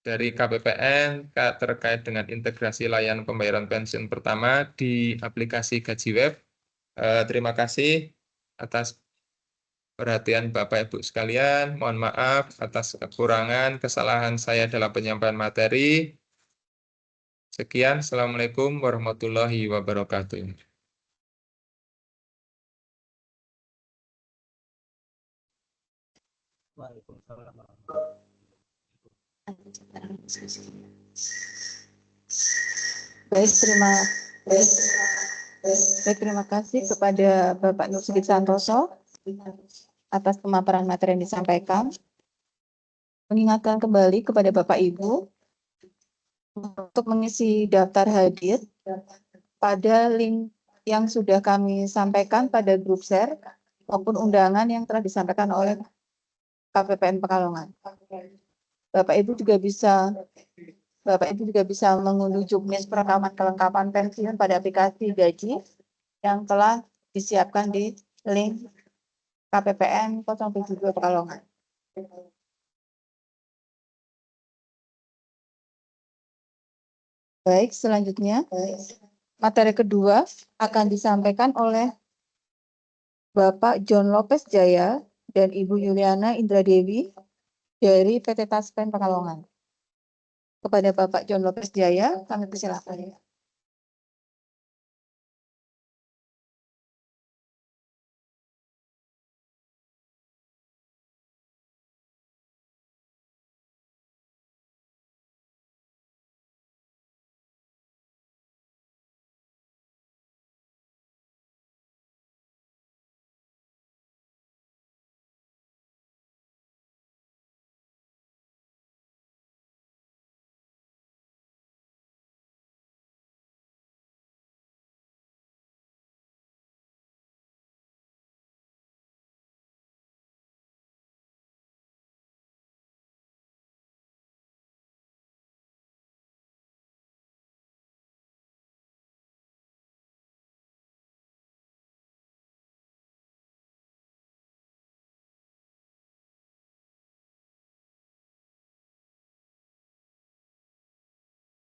dari KPPN terkait dengan integrasi layanan pembayaran pensiun pertama di aplikasi Gaji Web. Terima kasih atas perhatian Bapak Ibu sekalian. Mohon maaf atas kekurangan, kesalahan saya dalam penyampaian materi. Sekian, Assalamualaikum warahmatullahi wabarakatuh. Terima kasih kepada Bapak Nur Sigit Santoso atas pemaparan materi yang disampaikan. Mengingatkan kembali kepada Bapak Ibu untuk mengisi daftar hadir pada link yang sudah kami sampaikan pada grup share maupun undangan yang telah disampaikan oleh KPPN Pekalongan. Bapak Ibu juga bisa mengunduh juknis perekaman kelengkapan pensiun pada aplikasi Gaji yang telah disiapkan di link KPPN 072 Pekalongan. Baik, selanjutnya materi kedua akan disampaikan oleh Bapak John Lopez Jaya dan Ibu Yuliana Indradewi dari PT Taspen Pekalongan. Kepada Bapak John Lopez Jaya, kami persilakan.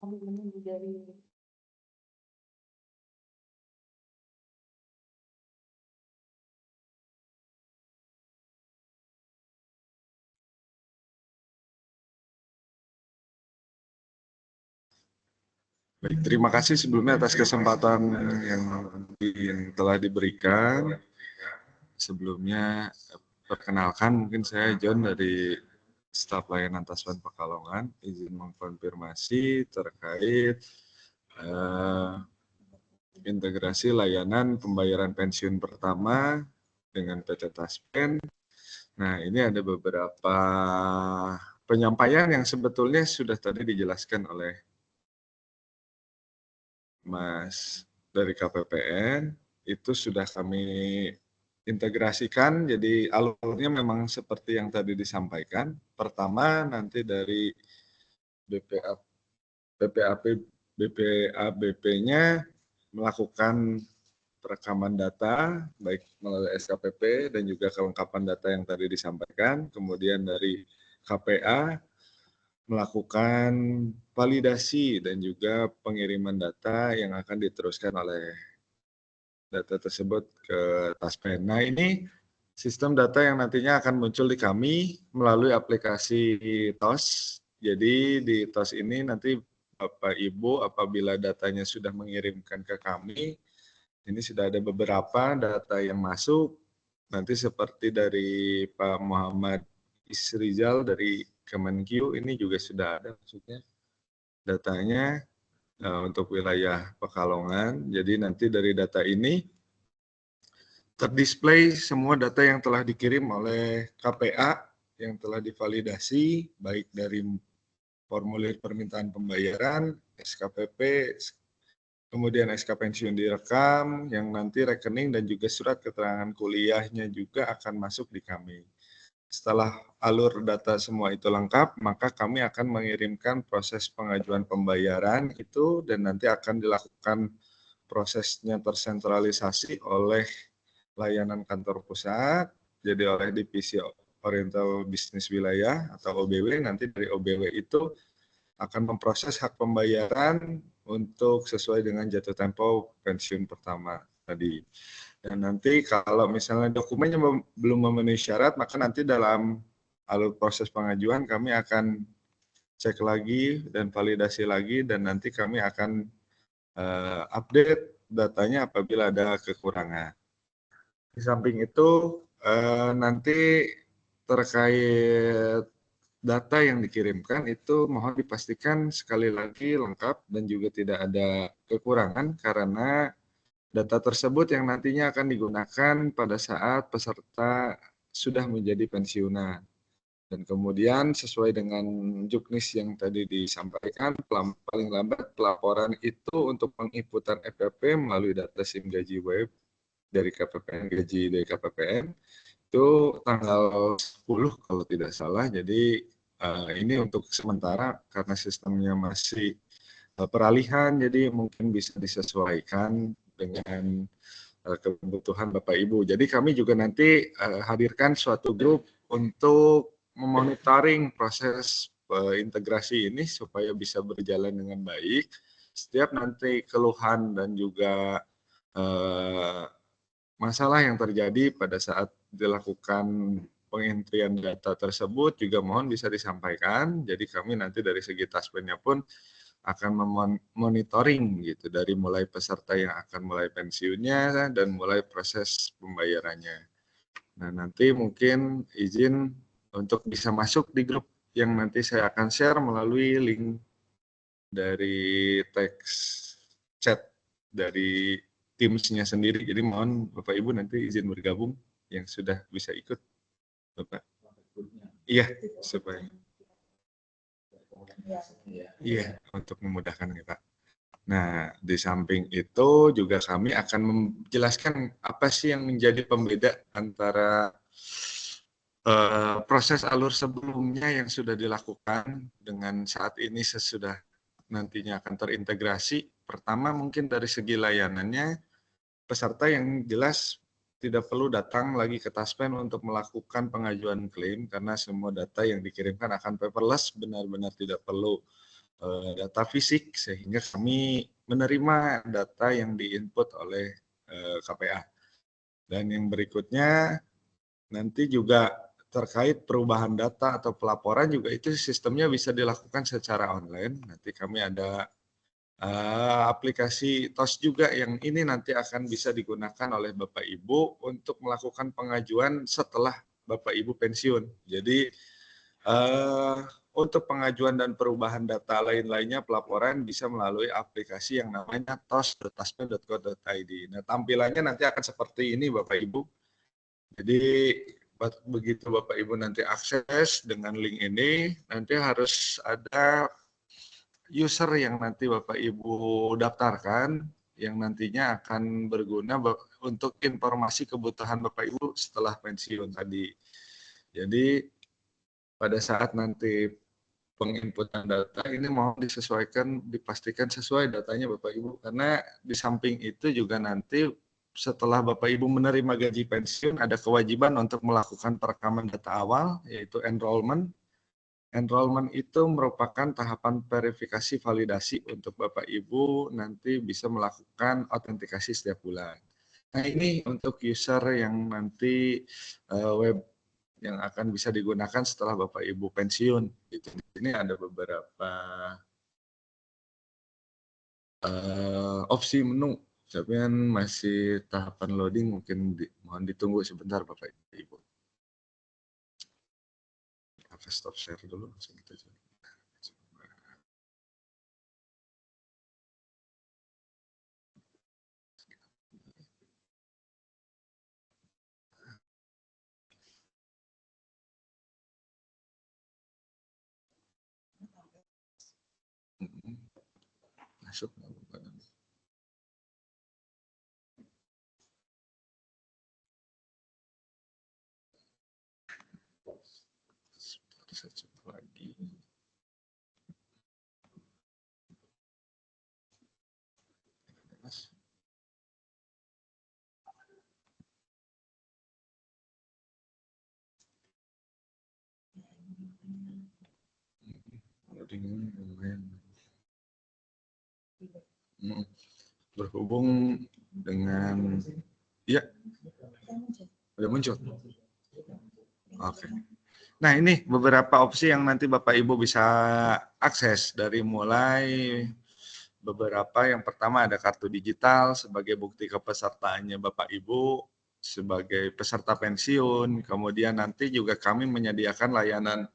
Baik, terima kasih sebelumnya atas kesempatan yang telah diberikan. Sebelumnya, perkenalkan mungkin saya John dari staf layanan Taspen Pekalongan, izin mengkonfirmasi terkait integrasi layanan pembayaran pensiun pertama dengan PT Taspen. Nah, ini ada beberapa penyampaian yang sebetulnya sudah tadi dijelaskan oleh Mas dari KPPN, itu sudah kami integrasikan, jadi alurnya memang seperti yang tadi disampaikan. Pertama nanti dari BPABP-nya melakukan perekaman data, baik melalui SKPP dan juga kelengkapan data yang tadi disampaikan. Kemudian dari KPA melakukan validasi dan juga pengiriman data yang akan diteruskan oleh data tersebut ke Taspen. Nah, ini sistem data yang nantinya akan muncul di kami melalui aplikasi TOS. Jadi di TOS ini nanti Bapak Ibu apabila datanya sudah mengirimkan ke kami, ini sudah ada beberapa data yang masuk. Nanti seperti dari Pak Muhammad Isrizal dari Kemenkyu, ini juga sudah ada maksudnya datanya untuk wilayah Pekalongan. Jadi nanti dari data ini terdisplay semua data yang telah dikirim oleh KPA yang telah divalidasi, baik dari formulir permintaan pembayaran, SKPP, kemudian SK pensiun direkam, yang nanti rekening dan juga surat keterangan kuliahnya juga akan masuk di kami. Setelah alur data semua itu lengkap, maka kami akan mengirimkan proses pengajuan pembayaran itu dan nanti akan dilakukan prosesnya tersentralisasi oleh layanan kantor pusat, jadi oleh Divisi Oriental Bisnis Wilayah atau OBW. Nanti dari OBW itu akan memproses hak pembayaran untuk sesuai dengan jatuh tempo pensiun pertama tadi. Dan nanti kalau misalnya dokumennya belum memenuhi syarat, maka nanti dalam alur proses pengajuan kami akan cek lagi dan validasi lagi dan nanti kami akan update datanya apabila ada kekurangan. Di samping itu nanti terkait data yang dikirimkan itu mohon dipastikan sekali lagi lengkap dan juga tidak ada kekurangan karena data tersebut yang nantinya akan digunakan pada saat peserta sudah menjadi pensiunan. Dan kemudian sesuai dengan juknis yang tadi disampaikan, paling lambat pelaporan itu untuk penginputan FPP melalui data SIM gaji web dari KPPN, gaji dari KPPN, itu tanggal 10 kalau tidak salah. Jadi ini untuk sementara karena sistemnya masih peralihan, jadi mungkin bisa disesuaikan dengan kebutuhan Bapak Ibu. Jadi kami juga nanti hadirkan suatu grup untuk memonitoring proses integrasi ini supaya bisa berjalan dengan baik. Setiap nanti keluhan dan juga masalah yang terjadi pada saat dilakukan pengentrian data tersebut juga mohon bisa disampaikan. Jadi kami nanti dari segi taspennya pun akan memonitoring gitu dari mulai peserta yang akan mulai pensiunnya dan mulai proses pembayarannya. Nah, nanti mungkin izin untuk bisa masuk di grup yang nanti saya akan share melalui link dari teks chat dari Teams-nya sendiri. Jadi mohon Bapak Ibu nanti izin bergabung yang sudah bisa ikut, Bapak. Iya, supaya iya untuk memudahkan ya, Pak. Nah, di samping itu juga kami akan menjelaskan apa sih yang menjadi pembeda antara proses alur sebelumnya yang sudah dilakukan dengan saat ini sesudah nantinya akan terintegrasi. Pertama mungkin dari segi layanannya, peserta yang jelas tidak perlu datang lagi ke Taspen untuk melakukan pengajuan klaim karena semua data yang dikirimkan akan paperless, benar-benar tidak perlu data fisik sehingga kami menerima data yang diinput oleh KPA. Dan yang berikutnya nanti juga terkait perubahan data atau pelaporan juga itu sistemnya bisa dilakukan secara online. Nanti kami ada aplikasi TOS juga yang ini nanti akan bisa digunakan oleh Bapak Ibu untuk melakukan pengajuan setelah Bapak Ibu pensiun. Jadi untuk pengajuan dan perubahan data lain-lainnya pelaporan bisa melalui aplikasi yang namanya tos.taspen.go.id. Nah, tampilannya nanti akan seperti ini Bapak Ibu. Jadi begitu Bapak Ibu nanti akses dengan link ini, nanti harus ada user yang nanti Bapak Ibu daftarkan yang nantinya akan berguna untuk informasi kebutuhan Bapak Ibu setelah pensiun tadi. Jadi pada saat nanti penginputan data ini mohon disesuaikan, dipastikan sesuai datanya Bapak Ibu. Karena di samping itu juga nanti setelah Bapak Ibu menerima gaji pensiun ada kewajiban untuk melakukan perekaman data awal yaitu enrollment. Enrollment itu merupakan tahapan verifikasi validasi untuk Bapak Ibu nanti bisa melakukan autentikasi setiap bulan. Nah ini untuk user yang nanti web yang akan bisa digunakan setelah Bapak Ibu pensiun. Di sini ada beberapa opsi menu, tapi kan masih tahapan loading, mungkin mohon ditunggu sebentar Bapak Ibu. Kita stop share dulu, langsung kita coba. Masuk. Saya coba lagi. Loading lumayan. Berhubung dengan ya udah muncul. Oke. Nah, ini beberapa opsi yang nanti Bapak Ibu bisa akses dari mulai beberapa. Yang pertama ada kartu digital sebagai bukti kepesertaannya Bapak Ibu sebagai peserta pensiun. Kemudian nanti juga kami menyediakan layanan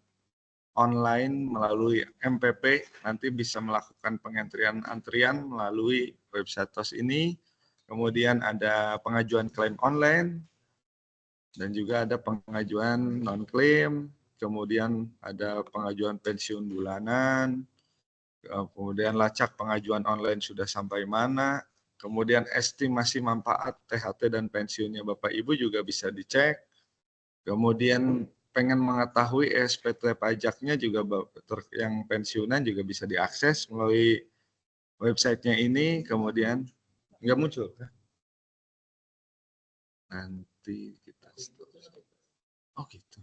online melalui MPP, nanti bisa melakukan antrian melalui website TOS ini. Kemudian ada pengajuan klaim online, dan juga ada pengajuan non-klaim, kemudian ada pengajuan pensiun bulanan, kemudian lacak pengajuan online sudah sampai mana, kemudian estimasi manfaat THT dan pensiunnya Bapak Ibu juga bisa dicek, kemudian pengen mengetahui SPT pajaknya juga yang pensiunan juga bisa diakses melalui websitenya ini, kemudian nggak muncul. Nanti kita stop. Oh gitu.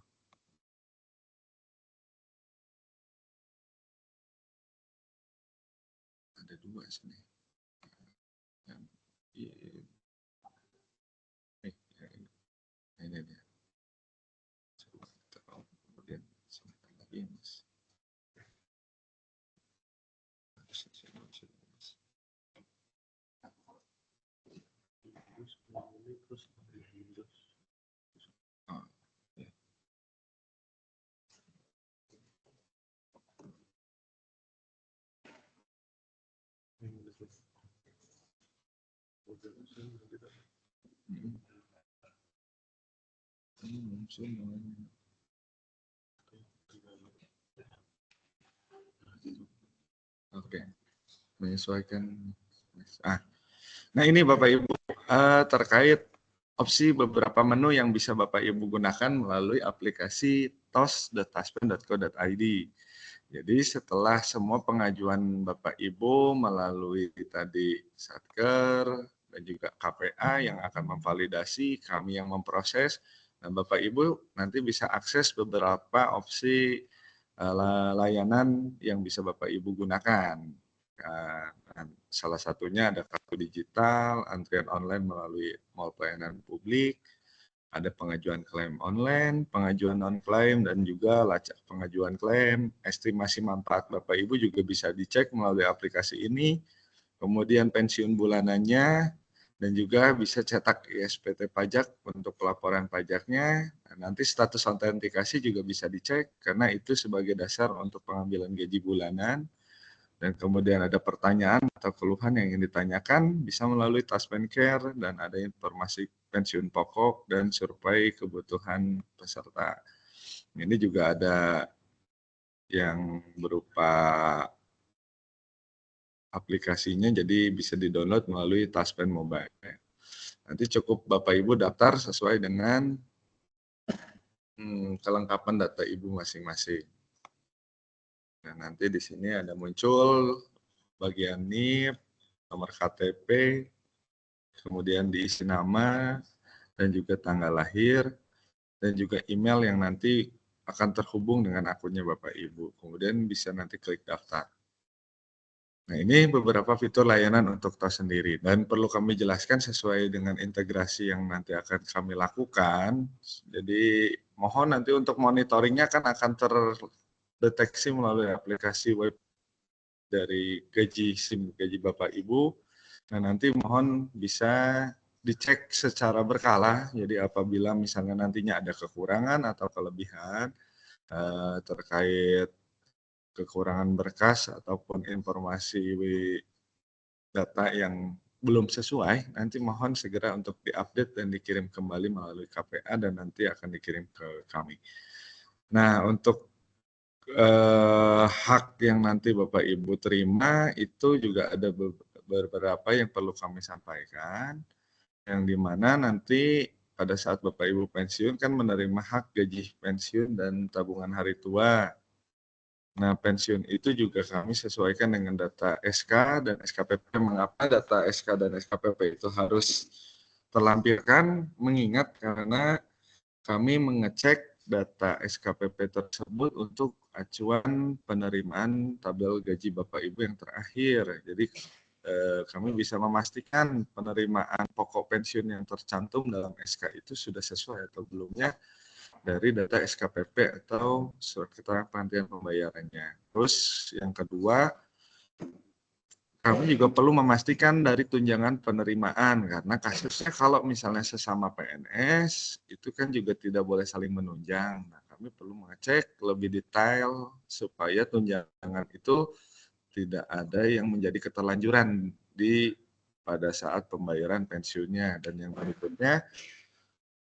Ada dua sini. Oke, menyesuaikan. Nah ini Bapak Ibu terkait opsi beberapa menu yang bisa Bapak Ibu gunakan melalui aplikasi tos.taspen.co.id. Jadi setelah semua pengajuan Bapak Ibu melalui tadi Satker dan juga KPA yang akan memvalidasi, kami yang memproses, dan Bapak Ibu nanti bisa akses beberapa opsi layanan yang bisa Bapak Ibu gunakan. Dan salah satunya ada kartu digital, antrian online melalui mall pelayanan publik, ada pengajuan klaim online, pengajuan non-klaim, dan juga lacak pengajuan klaim. Estimasi manfaat Bapak Ibu juga bisa dicek melalui aplikasi ini. Kemudian pensiun bulanannya, dan juga bisa cetak ISPT pajak untuk pelaporan pajaknya. Nanti status autentikasi juga bisa dicek, karena itu sebagai dasar untuk pengambilan gaji bulanan. Dan kemudian ada pertanyaan atau keluhan yang ingin ditanyakan bisa melalui Taspen Care, dan ada informasi pensiun pokok dan survei kebutuhan peserta. Ini juga ada yang berupa aplikasinya, jadi bisa di-download melalui Taspen Mobile. Nanti cukup Bapak Ibu daftar sesuai dengan kelengkapan data Ibu masing-masing. Nah, nanti di sini ada muncul bagian NIP, nomor KTP, kemudian diisi nama, dan juga tanggal lahir, dan juga email yang nanti akan terhubung dengan akunnya Bapak Ibu. Kemudian bisa nanti klik daftar. Nah, ini beberapa fitur layanan untuk TOS sendiri, dan perlu kami jelaskan sesuai dengan integrasi yang nanti akan kami lakukan. Jadi mohon nanti untuk monitoringnya kan akan terdeteksi melalui aplikasi web dari SIM gaji Bapak Ibu. Nah, nanti mohon bisa dicek secara berkala. Jadi apabila misalnya nantinya ada kekurangan atau kelebihan terkait kekurangan berkas ataupun informasi data yang belum sesuai, nanti mohon segera untuk diupdate dan dikirim kembali melalui KPA, dan nanti akan dikirim ke kami. Nah, untuk hak yang nanti Bapak Ibu terima itu juga ada beberapa yang perlu kami sampaikan, yang dimana nanti pada saat Bapak Ibu pensiun kan menerima hak gaji pensiun dan tabungan hari tua. Nah, pensiun itu juga kami sesuaikan dengan data SK dan SKPP. Mengapa data SK dan SKPP itu harus terlampirkan? Mengingat karena kami mengecek data SKPP tersebut untuk acuan penerimaan tabel gaji Bapak Ibu yang terakhir. Jadi kami bisa memastikan penerimaan pokok pensiun yang tercantum dalam SK itu sudah sesuai atau belumnya dari data SKPP atau surat keterangan penghentian pembayarannya. Terus yang kedua, kami juga perlu memastikan dari tunjangan penerimaan, karena kasusnya kalau misalnya sesama PNS itu kan juga tidak boleh saling menunjang. Nah, kami perlu mengecek lebih detail supaya tunjangan itu tidak ada yang menjadi keterlanjuran pada saat pembayaran pensiunnya. Dan yang berikutnya,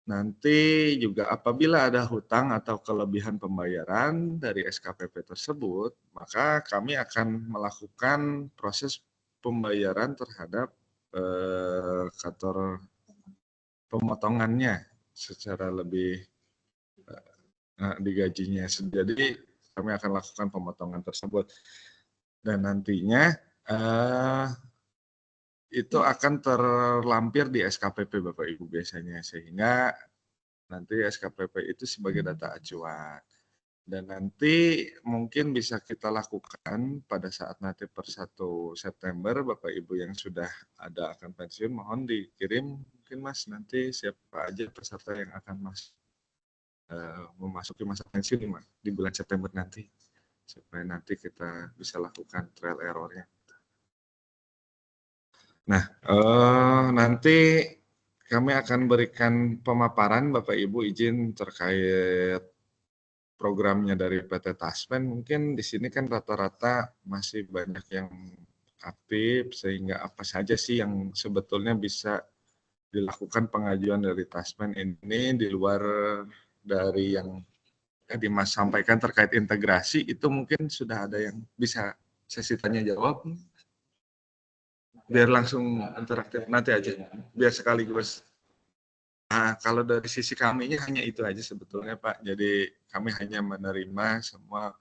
nanti juga apabila ada hutang atau kelebihan pembayaran dari SKPP tersebut, maka kami akan melakukan proses pembayaran terhadap kantor pemotongannya secara lebih di gajinya. Jadi kami akan lakukan pemotongan tersebut, dan nantinya itu akan terlampir di SKPP Bapak Ibu biasanya, sehingga nanti SKPP itu sebagai data acuan. Dan nanti mungkin bisa kita lakukan pada saat nanti per 1 September Bapak Ibu yang sudah ada akan pensiun, mohon dikirim mungkin Mas nanti siapa aja peserta yang akan memasuki masa pensiun di bulan September nanti, supaya nanti kita bisa lakukan trial errornya. Nah, nanti kami akan berikan pemaparan Bapak Ibu izin terkait programnya dari PT Taspen. Mungkin di sini kan rata-rata masih banyak yang aktif, sehingga apa saja sih yang sebetulnya bisa dilakukan pengajuan dari Taspen ini di luar dari yang Dimas sampaikan terkait integrasi, itu mungkin sudah ada yang bisa sesi tanya jawab. Biar langsung interaktif nanti aja, biar sekaligus. Nah, kalau dari sisi kami hanya itu aja sebetulnya Pak. Jadi kami hanya menerima semua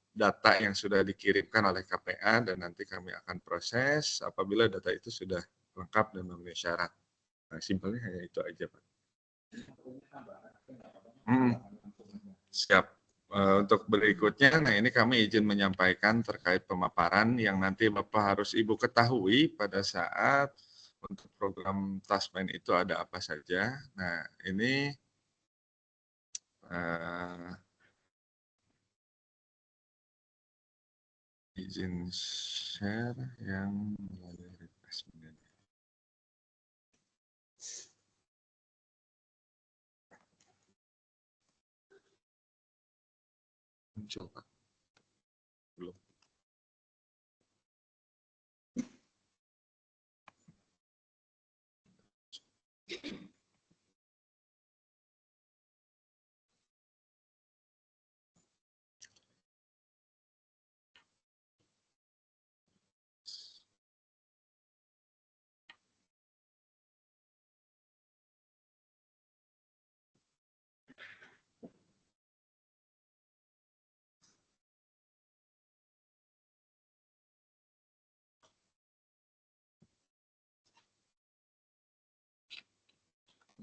data yang sudah dikirimkan oleh KPA dan nanti kami akan proses apabila data itu sudah lengkap dan memenuhi syarat. Nah, simpelnya hanya itu aja Pak. Siap. Untuk berikutnya, nah ini kami izin menyampaikan terkait pemaparan yang nanti Bapak harus Ibu ketahui pada saat untuk program Taspen itu ada apa saja. Nah, ini izin share yang melalui request media. Muncul Pak. Belum.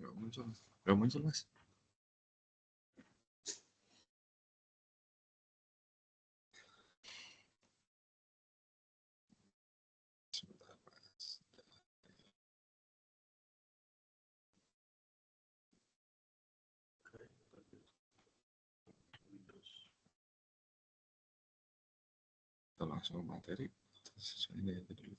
Nggak muncul. Nggak muncul Mas. Kita langsung materi. Ini aja dulu.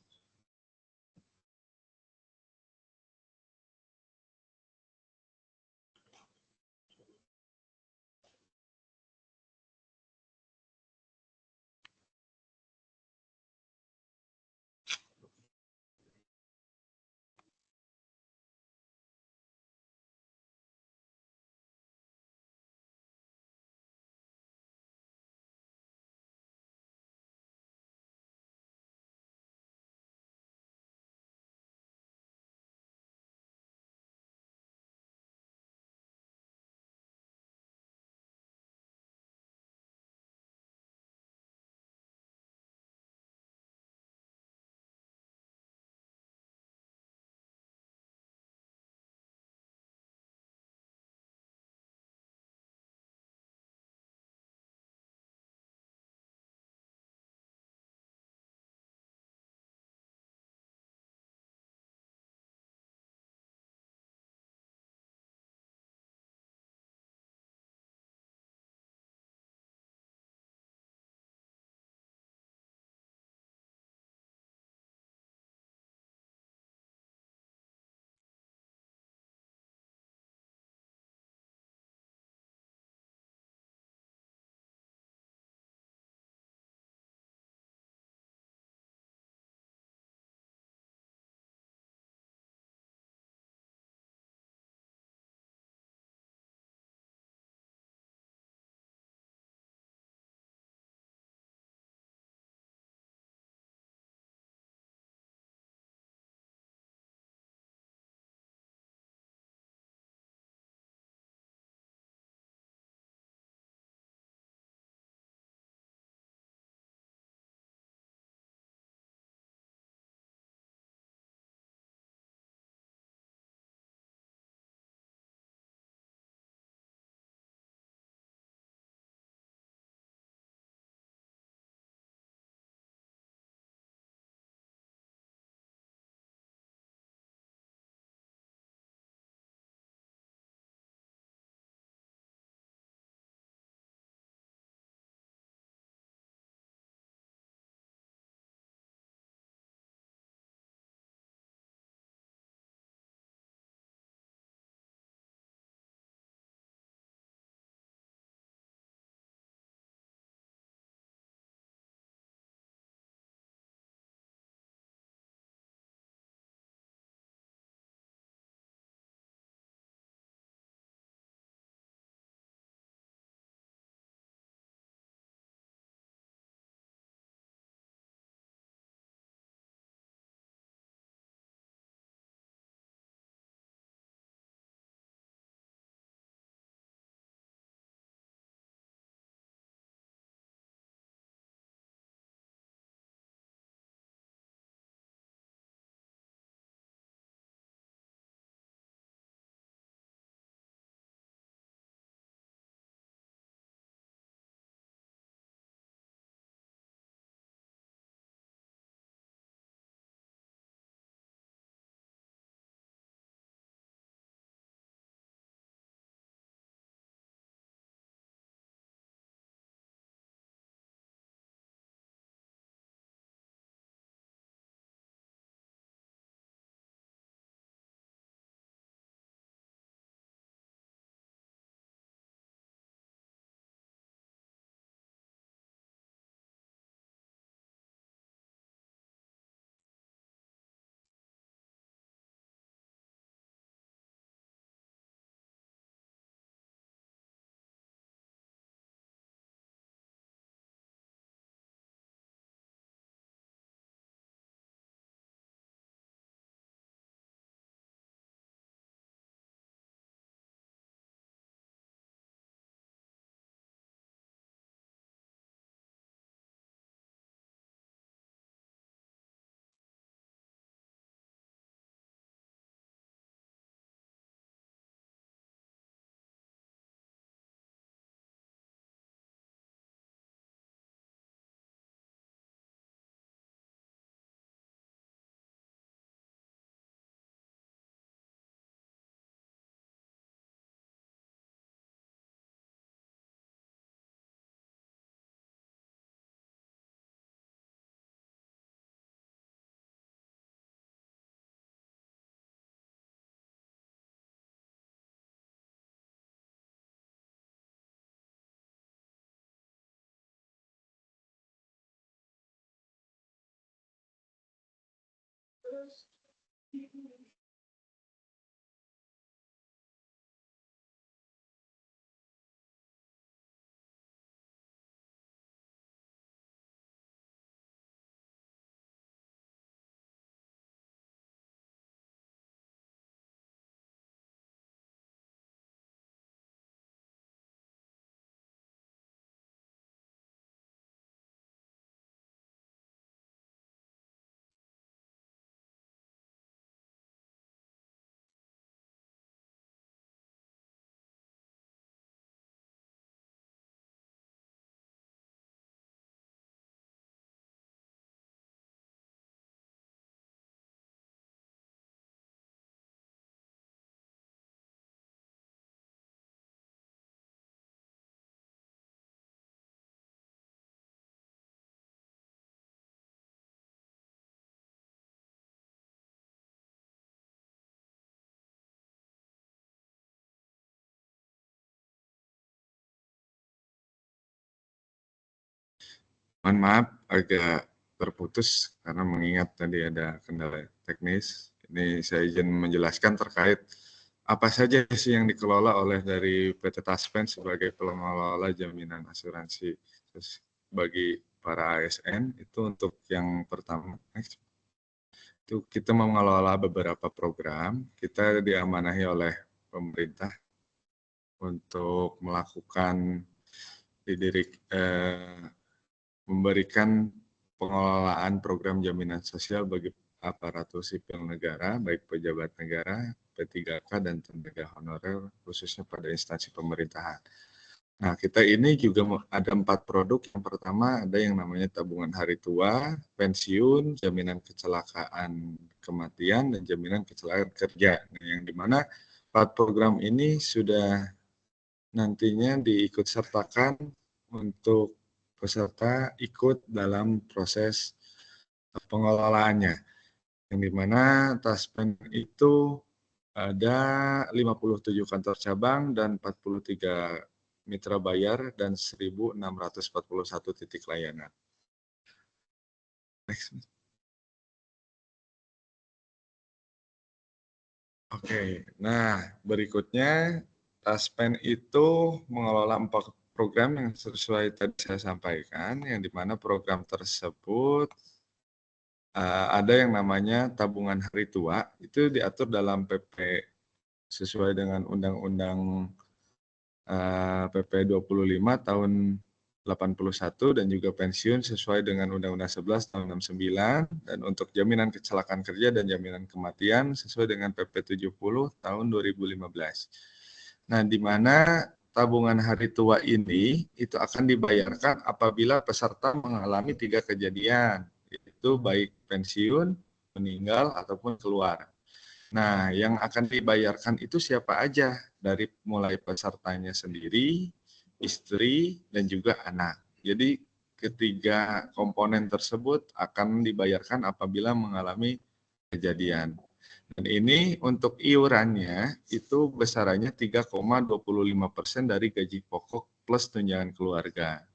Mohon maaf agak terputus karena mengingat tadi ada kendala teknis. Ini saya izin menjelaskan terkait apa saja sih yang dikelola oleh dari PT Taspen sebagai pengelola jaminan asuransi. Terus bagi para ASN itu untuk yang pertama, itu kita mengelola beberapa program. Kita diamanahi oleh pemerintah untuk melakukan memberikan pengelolaan program jaminan sosial bagi aparatur sipil negara, baik pejabat negara, P3K, dan tenaga honorer, khususnya pada instansi pemerintahan. Nah, kita ini juga ada 4 produk. Yang pertama ada yang namanya tabungan hari tua, pensiun, jaminan kecelakaan kematian, dan jaminan kecelakaan kerja. Nah, yang dimana 4 program ini sudah nantinya diikut sertakan untuk peserta ikut dalam proses pengelolaannya. Yang dimana Taspen itu ada 57 kantor cabang dan 43 mitra bayar dan 1.641 titik layanan. Next. Oke, nah berikutnya Taspen itu mengelola 4 program yang sesuai tadi saya sampaikan, yang dimana program tersebut ada yang namanya tabungan hari tua, itu diatur dalam PP sesuai dengan Undang-Undang PP 25 tahun 81 dan juga pensiun sesuai dengan Undang-Undang 11 tahun 69, dan untuk jaminan kecelakaan kerja dan jaminan kematian sesuai dengan PP 70 tahun 2015. Nah, di mana tabungan hari tua ini itu akan dibayarkan apabila peserta mengalami 3 kejadian, yaitu baik pensiun, meninggal, ataupun keluar. Nah, yang akan dibayarkan itu siapa aja, dari mulai pesertanya sendiri, istri, dan juga anak. Jadi ketiga komponen tersebut akan dibayarkan apabila mengalami kejadian. Dan ini untuk iurannya itu besarannya 3,25% dari gaji pokok plus tunjangan keluarga.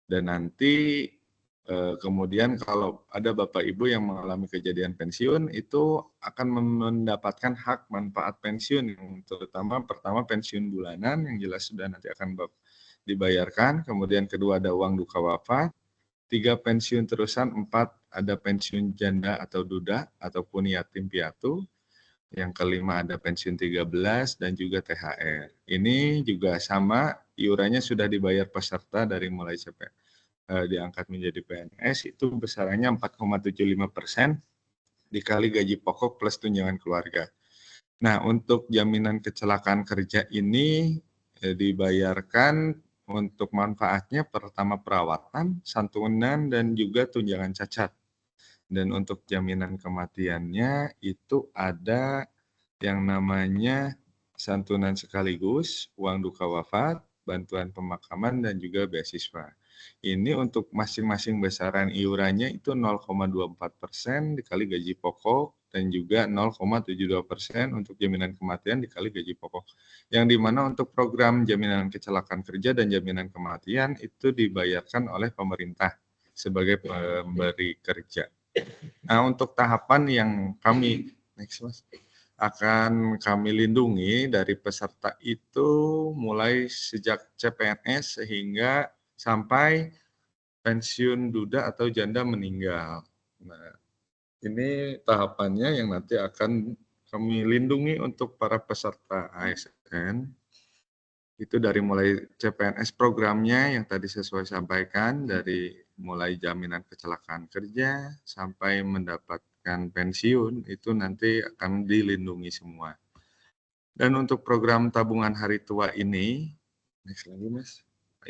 Dan nanti kemudian kalau ada Bapak Ibu yang mengalami kejadian pensiun itu akan mendapatkan hak manfaat pensiun, terutama pertama pensiun bulanan yang jelas sudah nanti akan dibayarkan, kemudian kedua ada uang duka wafat, 3 pensiun terusan, 4 ada pensiun janda atau duda ataupun yatim piatu, yang kelima ada pensiun 13 dan juga THR. Ini juga sama, iurannya sudah dibayar peserta dari mulai diangkat menjadi PNS itu besarannya 4,75% dikali gaji pokok plus tunjangan keluarga. Nah, untuk jaminan kecelakaan kerja ini dibayarkan untuk manfaatnya pertama perawatan, santunan, dan juga tunjangan cacat. Dan untuk jaminan kematiannya itu ada yang namanya santunan sekaligus, uang duka wafat, bantuan pemakaman, dan juga beasiswa. Ini untuk masing-masing besaran iurannya itu 0,24% dikali gaji pokok dan juga 0,72% untuk jaminan kematian dikali gaji pokok. Yang dimana untuk program jaminan kecelakaan kerja dan jaminan kematian itu dibayarkan oleh pemerintah sebagai pemberi kerja. Nah, untuk tahapan yang kami next Mas, akan kami lindungi dari peserta itu mulai sejak CPNS sehingga sampai pensiun duda atau janda meninggal. Nah, ini tahapannya yang nanti akan kami lindungi untuk para peserta ASN. Itu dari mulai CPNS programnya yang tadi sesuai sampaikan, dari mulai jaminan kecelakaan kerja sampai mendapatkan pensiun, itu nanti akan dilindungi semua. Dan untuk program tabungan hari tua ini, next lagi Mas,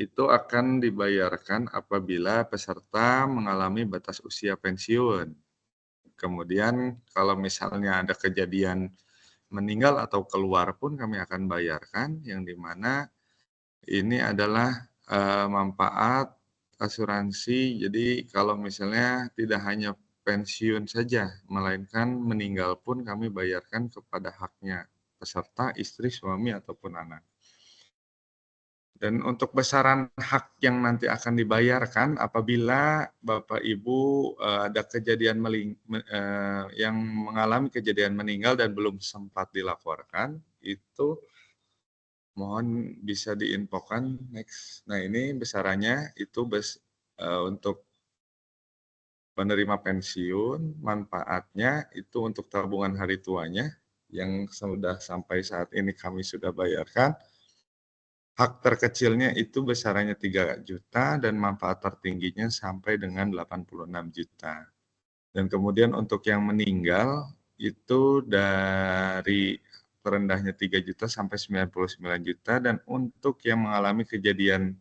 itu akan dibayarkan apabila peserta mengalami batas usia pensiun. Kemudian kalau misalnya ada kejadian meninggal atau keluar pun kami akan bayarkan, yang di mana ini adalah manfaat asuransi. Jadi kalau misalnya tidak hanya pensiun saja, melainkan meninggal pun kami bayarkan kepada haknya peserta, istri, suami, ataupun anak. Dan untuk besaran hak yang nanti akan dibayarkan apabila Bapak Ibu ada kejadian yang mengalami kejadian meninggal dan belum sempat dilaporkan, itu mohon bisa diinfokan next. Nah, ini besarannya itu untuk penerima pensiun, manfaatnya itu untuk tabungan hari tuanya yang sudah sampai saat ini kami sudah bayarkan. Hak terkecilnya itu besarannya 3 juta dan manfaat tertingginya sampai dengan 86 juta. Dan kemudian untuk yang meninggal itu dari terendahnya 3 juta sampai 99 juta, dan untuk yang mengalami kejadian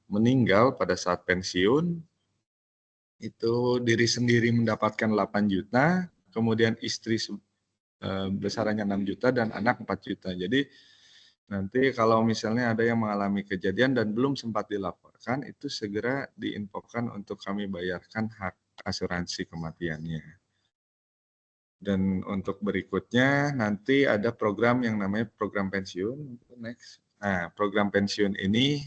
meninggal pada saat pensiun itu diri sendiri mendapatkan 8 juta, kemudian istri besarannya 6 juta dan anak 4 juta. Jadi nanti kalau misalnya ada yang mengalami kejadian dan belum sempat dilaporkan, itu segera diinfokan untuk kami bayarkan hak asuransi kematiannya. Dan untuk berikutnya nanti ada program yang namanya program pensiun. Next. Nah, program pensiun ini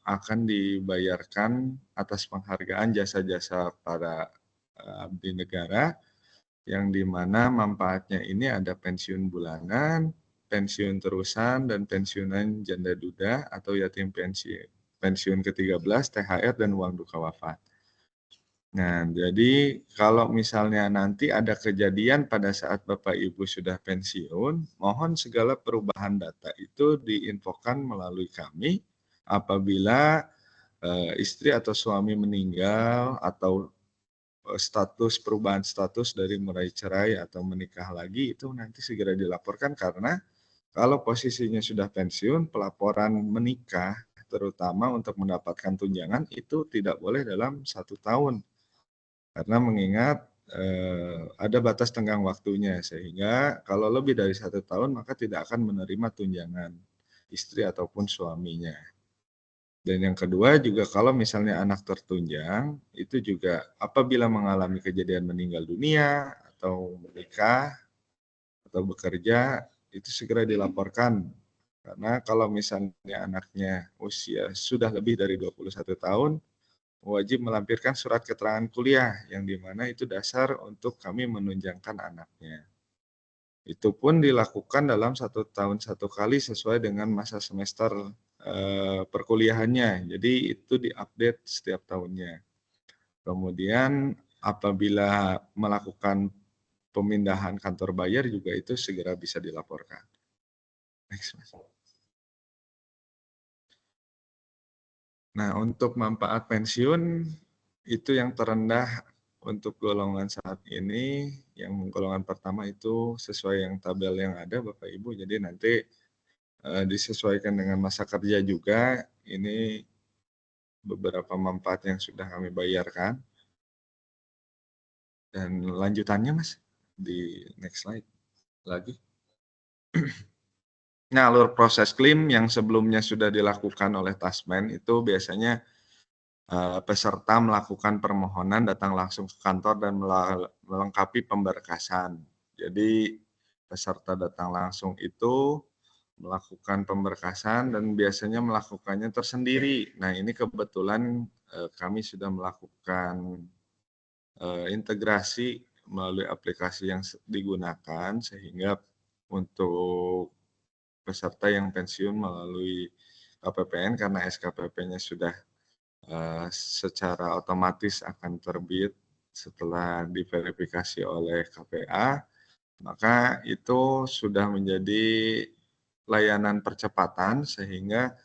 akan dibayarkan atas penghargaan jasa-jasa para abdi negara, yang dimana manfaatnya ini ada pensiun bulanan, pensiun terusan, dan pensiunan janda duda atau yatim pensiun ke-13, THR, dan uang duka wafat. Nah, jadi kalau misalnya nanti ada kejadian pada saat Bapak Ibu sudah pensiun, mohon segala perubahan data itu diinfokan melalui kami. Apabila istri atau suami meninggal atau perubahan status dari mulai cerai atau menikah lagi, itu nanti segera dilaporkan, karena kalau posisinya sudah pensiun, pelaporan menikah terutama untuk mendapatkan tunjangan itu tidak boleh dalam 1 tahun. Karena mengingat ada batas tenggang waktunya, sehingga kalau lebih dari 1 tahun maka tidak akan menerima tunjangan istri ataupun suaminya. Dan yang kedua juga kalau misalnya anak tertunjang, itu juga apabila mengalami kejadian meninggal dunia atau menikah atau bekerja, itu segera dilaporkan. Karena kalau misalnya anaknya usia sudah lebih dari 21 tahun, wajib melampirkan surat keterangan kuliah, yang dimana itu dasar untuk kami menunjangkan anaknya. Itu pun dilakukan dalam 1 tahun 1 kali sesuai dengan masa semester perkuliahannya. Jadi itu diupdate setiap tahunnya. Kemudian apabila melakukan pemindahan kantor bayar juga itu segera bisa dilaporkan. Next, Mas. Nah, untuk manfaat pensiun itu yang terendah untuk golongan saat ini, yang golongan pertama itu sesuai yang tabel yang ada Bapak Ibu. Jadi nanti disesuaikan dengan masa kerja juga. Ini beberapa manfaat yang sudah kami bayarkan. Dan lanjutannya Mas, di next slide lagi. Nah, alur proses klaim yang sebelumnya sudah dilakukan oleh Tasmen itu biasanya peserta melakukan permohonan datang langsung ke kantor dan melengkapi pemberkasan. Jadi peserta datang langsung itu melakukan pemberkasan dan biasanya melakukannya tersendiri. Nah, ini kebetulan kami sudah melakukan integrasi melalui aplikasi yang digunakan, sehingga untuk peserta yang pensiun melalui KPPN, karena SKPP-nya sudah secara otomatis akan terbit setelah diverifikasi oleh KPA, maka itu sudah menjadi layanan percepatan sehingga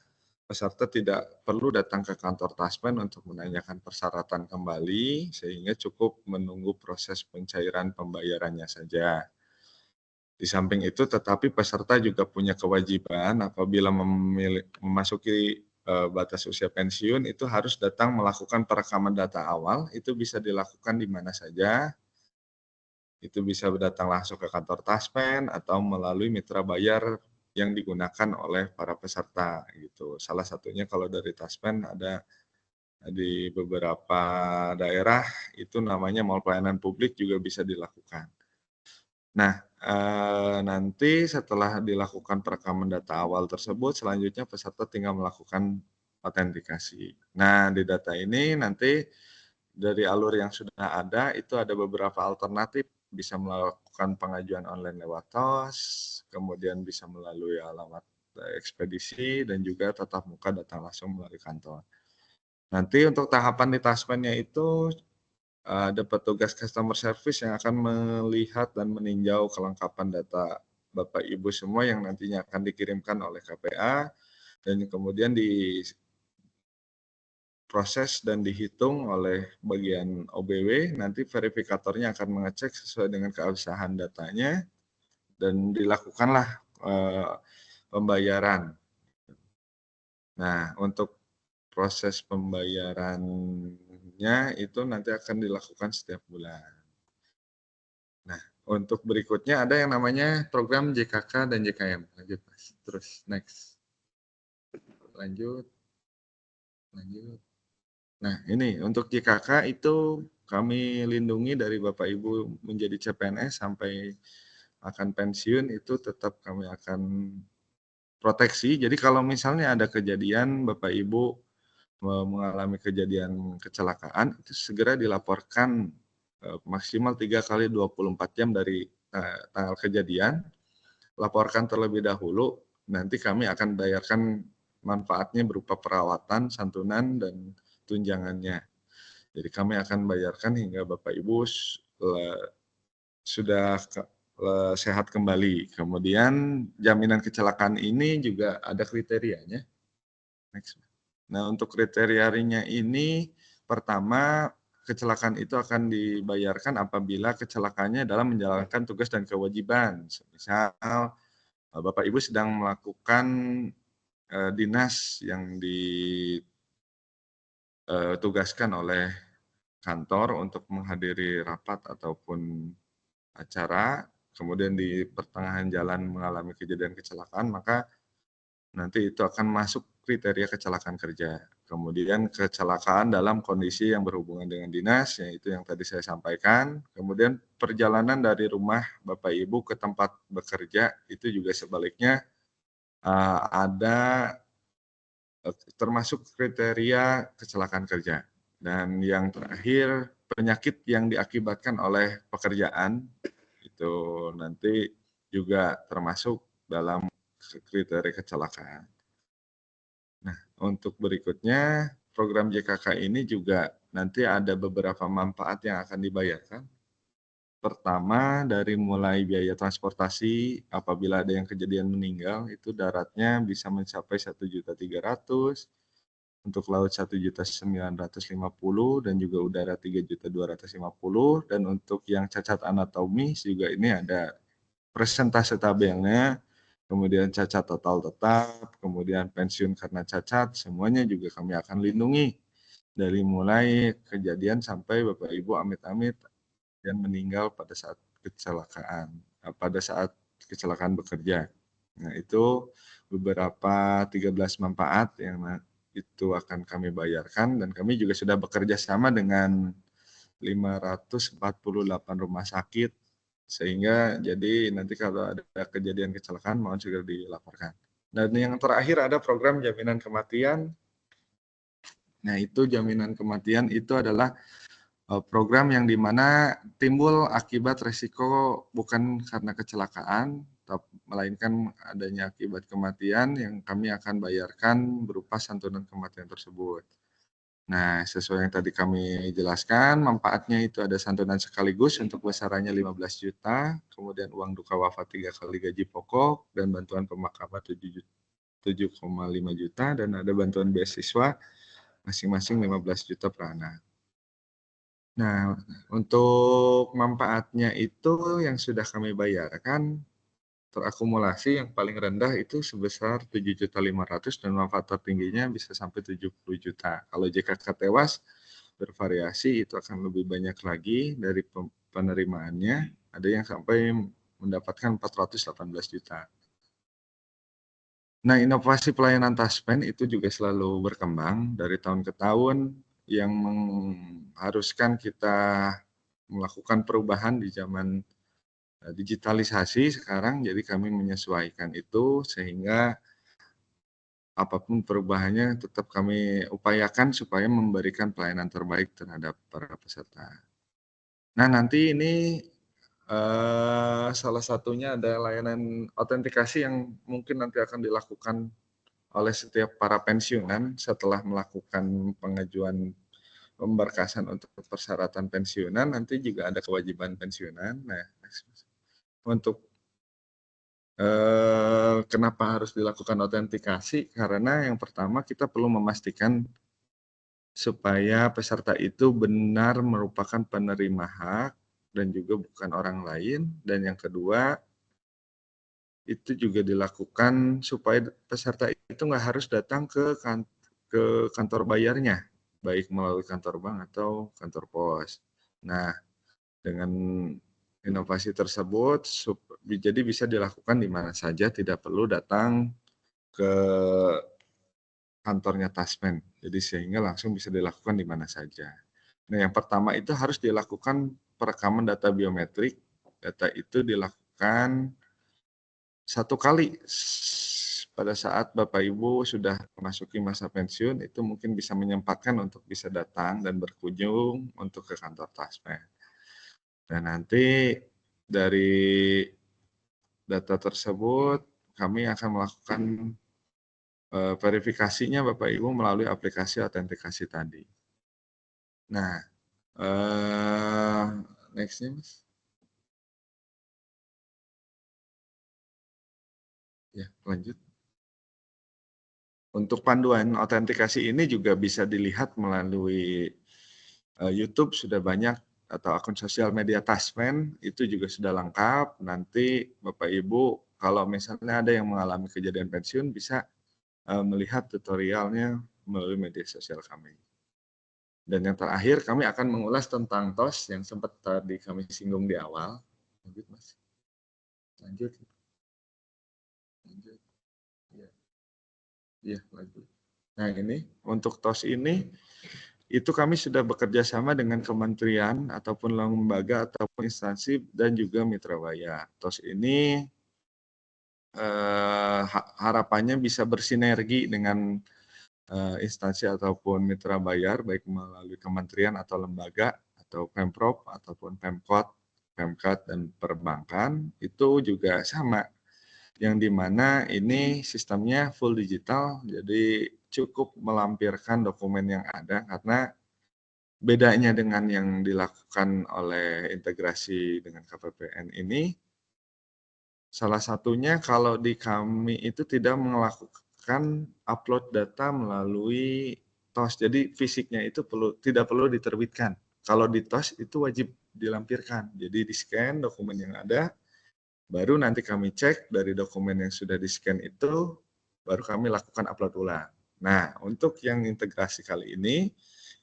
peserta tidak perlu datang ke kantor Taspen untuk menanyakan persyaratan kembali, sehingga cukup menunggu proses pencairan pembayarannya saja. Di samping itu, tetapi peserta juga punya kewajiban apabila memasuki batas usia pensiun itu harus datang melakukan perekaman data awal. Itu bisa dilakukan di mana saja. Itu bisa datang langsung ke kantor Taspen atau melalui mitra bayar yang digunakan oleh para peserta gitu. Salah satunya kalau dari Taspen ada di beberapa daerah itu namanya mall pelayanan publik juga bisa dilakukan. Nah, nanti setelah dilakukan perekaman data awal tersebut, selanjutnya peserta tinggal melakukan autentikasi. Nah, di data ini nanti dari alur yang sudah ada itu ada beberapa alternatif, bisa melakukan pengajuan online lewat TOS, kemudian bisa melalui alamat ekspedisi, dan juga tatap muka datang langsung melalui kantor. Nanti untuk tahapan di Taspennya itu ada petugas customer service yang akan melihat dan meninjau kelengkapan data Bapak Ibu semua yang nantinya akan dikirimkan oleh KPA, dan kemudian diproses dan dihitung oleh bagian OBW. Nanti verifikatornya akan mengecek sesuai dengan keabsahan datanya dan dilakukanlah pembayaran. Nah, untuk proses pembayarannya itu nanti akan dilakukan setiap bulan. Nah, untuk berikutnya ada yang namanya program JKK dan JKM. Lanjut, Mas. Terus next. Lanjut. Nah, ini untuk JKK itu kami lindungi dari Bapak Ibu menjadi CPNS sampai akan pensiun, itu tetap kami akan proteksi. Jadi kalau misalnya ada kejadian Bapak Ibu mengalami kejadian kecelakaan, itu segera dilaporkan maksimal 3 kali 24 jam dari tanggal kejadian. Laporkan terlebih dahulu, nanti kami akan bayarkan manfaatnya berupa perawatan, santunan, dan tunjangannya. Jadi kami akan bayarkan hingga Bapak Ibu sudah sehat kembali. Kemudian jaminan kecelakaan ini juga ada kriterianya. Next. Nah, untuk kriterianya ini, pertama, kecelakaan itu akan dibayarkan apabila kecelakaannya dalam menjalankan tugas dan kewajiban. Misal, Bapak Ibu sedang melakukan dinas yang ditugaskan oleh kantor untuk menghadiri rapat ataupun acara, kemudian di pertengahan jalan mengalami kejadian kecelakaan, maka nanti itu akan masuk kriteria kecelakaan kerja. Kemudian kecelakaan dalam kondisi yang berhubungan dengan dinas, yaitu yang tadi saya sampaikan. Kemudian perjalanan dari rumah Bapak Ibu ke tempat bekerja, itu juga sebaliknya ada termasuk kriteria kecelakaan kerja. Dan yang terakhir, penyakit yang diakibatkan oleh pekerjaan, itu nanti juga termasuk dalam kriteria kecelakaan. Nah, untuk berikutnya, program JKK ini juga nanti ada beberapa manfaat yang akan dibayarkan. Pertama, dari mulai biaya transportasi, apabila ada yang kejadian meninggal, itu daratnya bisa mencapai 1.300.000, untuk laut 1.950.000, dan juga udara 3.250.000, dan untuk yang cacat anatomi juga ini ada persentase tabelnya, kemudian cacat total tetap, kemudian pensiun karena cacat, semuanya juga kami akan lindungi dari mulai kejadian sampai Bapak Ibu amit-amit dan meninggal pada saat kecelakaan bekerja. Nah, itu beberapa 13 manfaat yang itu akan kami bayarkan, dan kami juga sudah bekerja sama dengan 548 rumah sakit, sehingga jadi nanti kalau ada kejadian kecelakaan mohon segera dilaporkan. Dan yang terakhir ada program jaminan kematian. Nah, itu jaminan kematian itu adalah program yang dimana timbul akibat resiko bukan karena kecelakaan, melainkan adanya akibat kematian yang kami akan bayarkan berupa santunan kematian tersebut. Nah, sesuai yang tadi kami jelaskan, manfaatnya itu ada santunan sekaligus untuk besarannya 15 juta, kemudian uang duka wafat 3 kali gaji pokok, dan bantuan pemakaman 7,5 juta, dan ada bantuan beasiswa masing-masing 15 juta per anak. Nah, untuk manfaatnya itu yang sudah kami bayarkan, terakumulasi yang paling rendah itu sebesar 7.500.000 dan manfaat tertingginya bisa sampai 70 juta. Kalau JKK tewas bervariasi itu akan lebih banyak lagi dari penerimaannya, ada yang sampai mendapatkan 418 juta. Nah, inovasi pelayanan taspen itu juga selalu berkembang dari tahun ke tahun yang mengharuskan kita melakukan perubahan di zaman digitalisasi sekarang, jadi kami menyesuaikan itu sehingga apapun perubahannya tetap kami upayakan supaya memberikan pelayanan terbaik terhadap para peserta. Nah, nanti ini salah satunya ada layanan autentikasi yang mungkin nanti akan dilakukan oleh setiap para pensiunan setelah melakukan pengajuan pemberkasan untuk persyaratan pensiunan, nanti juga ada kewajiban pensiunan. Nah, untuk kenapa harus dilakukan autentikasi? Karena yang pertama kita perlu memastikan supaya peserta itu benar merupakan penerima hak dan juga bukan orang lain. Dan yang kedua, itu juga dilakukan supaya peserta itu nggak harus datang ke kantor bayarnya, baik melalui kantor bank atau kantor pos. Nah, dengan inovasi tersebut, jadi bisa dilakukan di mana saja, tidak perlu datang ke kantornya Taspen. Jadi sehingga langsung bisa dilakukan di mana saja. Nah, yang pertama itu harus dilakukan perekaman data biometrik. Data itu dilakukan 1 kali pada saat Bapak Ibu sudah memasuki masa pensiun, itu mungkin bisa menyempatkan untuk bisa datang dan berkunjung untuk ke kantor Taspen. Dan nanti dari data tersebut kami akan melakukan verifikasinya Bapak Ibu melalui aplikasi autentikasi tadi. Nah, next-nya Mas. Ya, lanjut. Untuk panduan autentikasi ini juga bisa dilihat melalui YouTube, sudah banyak, atau akun sosial media Taspen itu juga sudah lengkap. Nanti Bapak Ibu kalau misalnya ada yang mengalami kejadian pensiun bisa melihat tutorialnya melalui media sosial kami. Dan yang terakhir kami akan mengulas tentang TOS yang sempat tadi kami singgung di awal. Lanjut Mas. Lanjut. Ya, lanjut. Nah, ini untuk TOS ini itu kami sudah bekerja sama dengan kementerian ataupun lembaga ataupun instansi dan juga mitra bayar. TOS ini harapannya bisa bersinergi dengan instansi ataupun mitra bayar baik melalui kementerian atau lembaga atau Pemprov ataupun Pemkot, Pemkat dan perbankan itu juga sama. Yang dimana ini sistemnya full digital, jadi cukup melampirkan dokumen yang ada karena bedanya dengan yang dilakukan oleh integrasi dengan KPPN ini, salah satunya kalau di kami itu tidak melakukan upload data melalui TOS, jadi fisiknya itu tidak perlu diterbitkan. Kalau di TOS itu wajib dilampirkan, jadi di-scan dokumen yang ada, baru nanti kami cek dari dokumen yang sudah di-scan itu, baru kami lakukan upload ulang. Nah, untuk yang integrasi kali ini,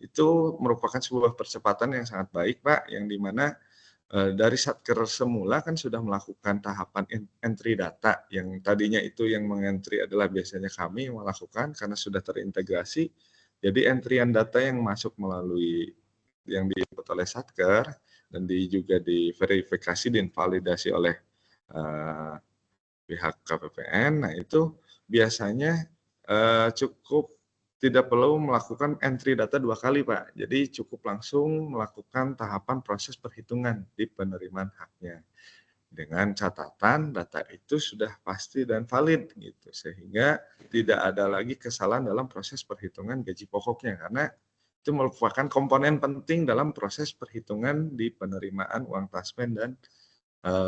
itu merupakan sebuah percepatan yang sangat baik, Pak, yang dimana dari Satker semula kan sudah melakukan tahapan entry data, yang tadinya itu yang mengentry adalah biasanya kami melakukan karena sudah terintegrasi, jadi entrian data yang masuk melalui yang diinput oleh Satker, dan juga diverifikasi dan validasi oleh pihak KPPN, nah itu biasanya cukup tidak perlu melakukan entry data 2 kali, Pak. Jadi cukup langsung melakukan tahapan proses perhitungan di penerimaan haknya. Dengan catatan data itu sudah pasti dan valid gitu, sehingga tidak ada lagi kesalahan dalam proses perhitungan gaji pokoknya, karena itu merupakan komponen penting dalam proses perhitungan di penerimaan uang taspen dan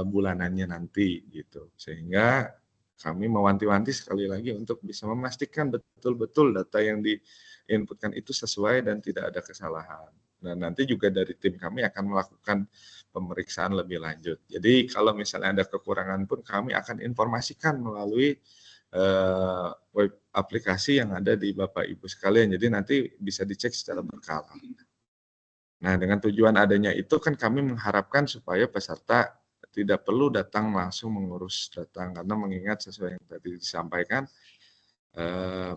bulanannya nanti gitu. Sehingga kami mewanti-wanti sekali lagi untuk bisa memastikan betul-betul data yang diinputkan itu sesuai dan tidak ada kesalahan. Dan nanti juga dari tim kami akan melakukan pemeriksaan lebih lanjut. Jadi kalau misalnya ada kekurangan pun kami akan informasikan melalui web aplikasi yang ada di Bapak Ibu sekalian. Jadi nanti bisa dicek secara berkala. Nah, dengan tujuan adanya itu kan kami mengharapkan supaya peserta tidak perlu datang langsung mengurus datang, karena mengingat sesuai yang tadi disampaikan,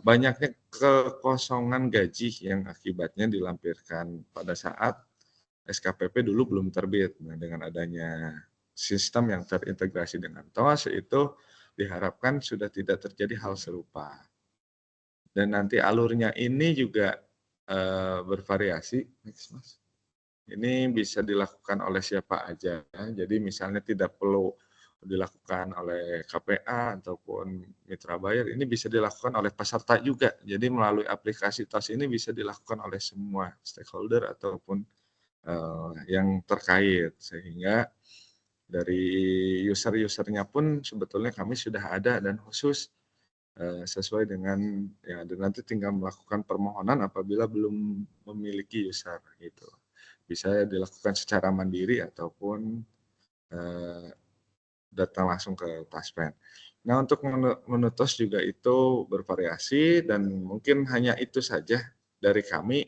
banyaknya kekosongan gaji yang akibatnya dilampirkan pada saat SKPP dulu belum terbit. Nah, dengan adanya sistem yang terintegrasi dengan TOS itu diharapkan sudah tidak terjadi hal serupa. Dan nanti alurnya ini juga bervariasi. Next, Mas. Ini bisa dilakukan oleh siapa aja. Jadi misalnya tidak perlu dilakukan oleh KPA ataupun mitra bayar, ini bisa dilakukan oleh peserta juga. Jadi melalui aplikasi TOS ini bisa dilakukan oleh semua stakeholder ataupun yang terkait, sehingga dari user-usernya pun sebetulnya kami sudah ada dan khusus sesuai dengan ya, dan nanti tinggal melakukan permohonan apabila belum memiliki user gitu. Bisa dilakukan secara mandiri ataupun datang langsung ke Taspen. Nah, untuk menu TOS juga itu bervariasi dan mungkin hanya itu saja dari kami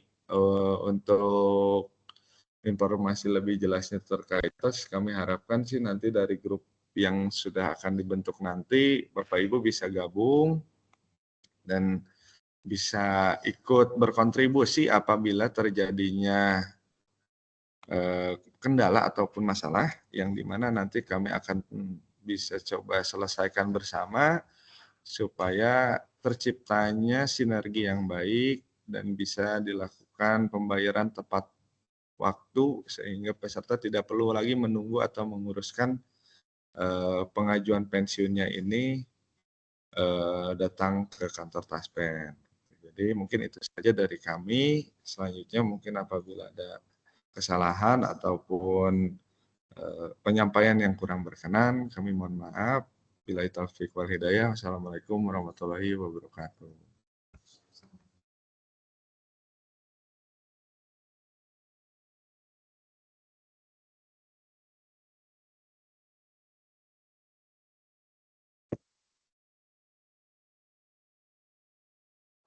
untuk informasi lebih jelasnya terkait TOS. Kami harapkan sih nanti dari grup yang sudah akan dibentuk nanti Bapak Ibu bisa gabung dan bisa ikut berkontribusi apabila terjadinya kendala ataupun masalah yang dimana nanti kami akan bisa coba selesaikan bersama supaya terciptanya sinergi yang baik dan bisa dilakukan pembayaran tepat waktu sehingga peserta tidak perlu lagi menunggu atau menguruskan pengajuan pensiunnya ini datang ke kantor Taspen. Jadi mungkin itu saja dari kami. Selanjutnya mungkin apabila ada kesalahan ataupun penyampaian yang kurang berkenan, kami mohon maaf. Billahi taufiq wal hidayah. Wassalamualaikum warahmatullahi wabarakatuh.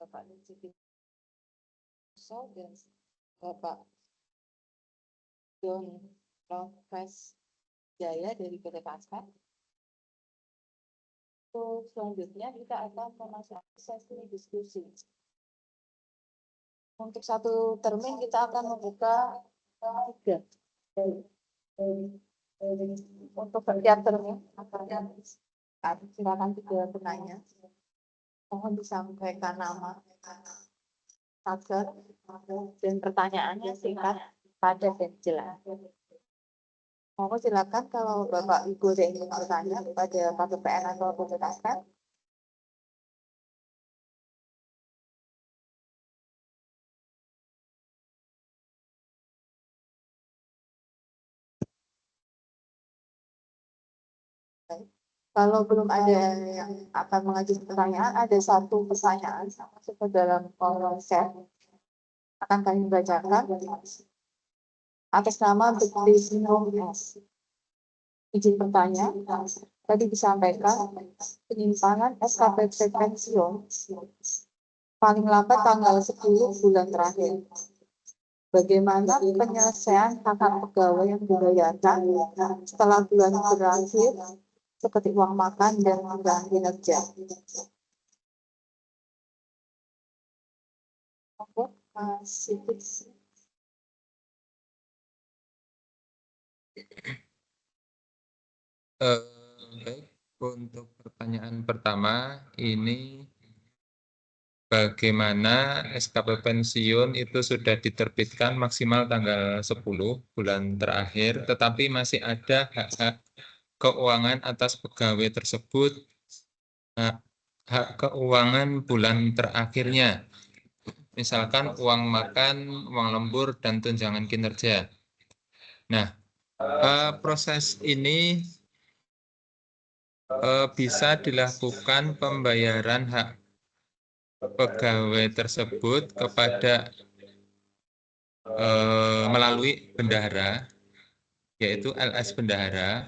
Bapak Lutfi dan Bapak Don Profes Jaya dari PT Taspen. Untuk selanjutnya kita akan memasuki sesi diskusi. Untuk satu termin kita akan membuka 3. Untuk setiap termin akan silakan 3 penanya. Mohon disampaikan nama, tagar, dan pertanyaannya singkat, padat, dan jelas. Mohon silakan kalau Bapak Ibu yang ingin bertanya kepada KPPN atau PT Taspen. Kalau belum ada yang akan mengajukan pertanyaan, ada 1 pertanyaan masuk ke dalam kolom chat. Akan kami bacakan atas nama Bektisno S. Izin bertanya, tadi disampaikan penyimpangan SKPP pensiun paling lambat tanggal 10 bulan terakhir. Bagaimana penyelesaian hak pegawai yang dibayarkan setelah bulan berakhir seperti uang makan dan tunjangan kinerja? Oke, Baik, untuk pertanyaan pertama ini bagaimana SKP pensiun itu sudah diterbitkan maksimal tanggal 10 bulan terakhir, tetapi masih ada hak-hak keuangan atas pegawai tersebut, hak keuangan bulan terakhirnya. Misalkan uang makan, uang lembur, dan tunjangan kinerja. Nah, proses ini bisa dilakukan pembayaran hak pegawai tersebut kepada melalui bendahara, yaitu LS bendahara,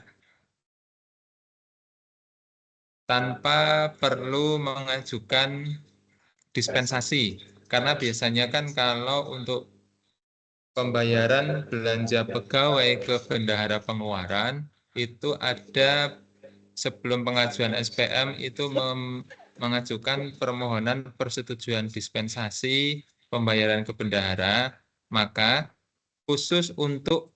tanpa perlu mengajukan dispensasi. Karena biasanya kan kalau untuk pembayaran belanja pegawai ke bendahara pengeluaran, itu ada sebelum pengajuan SPM itu mengajukan permohonan persetujuan dispensasi pembayaran ke bendahara, maka khusus untuk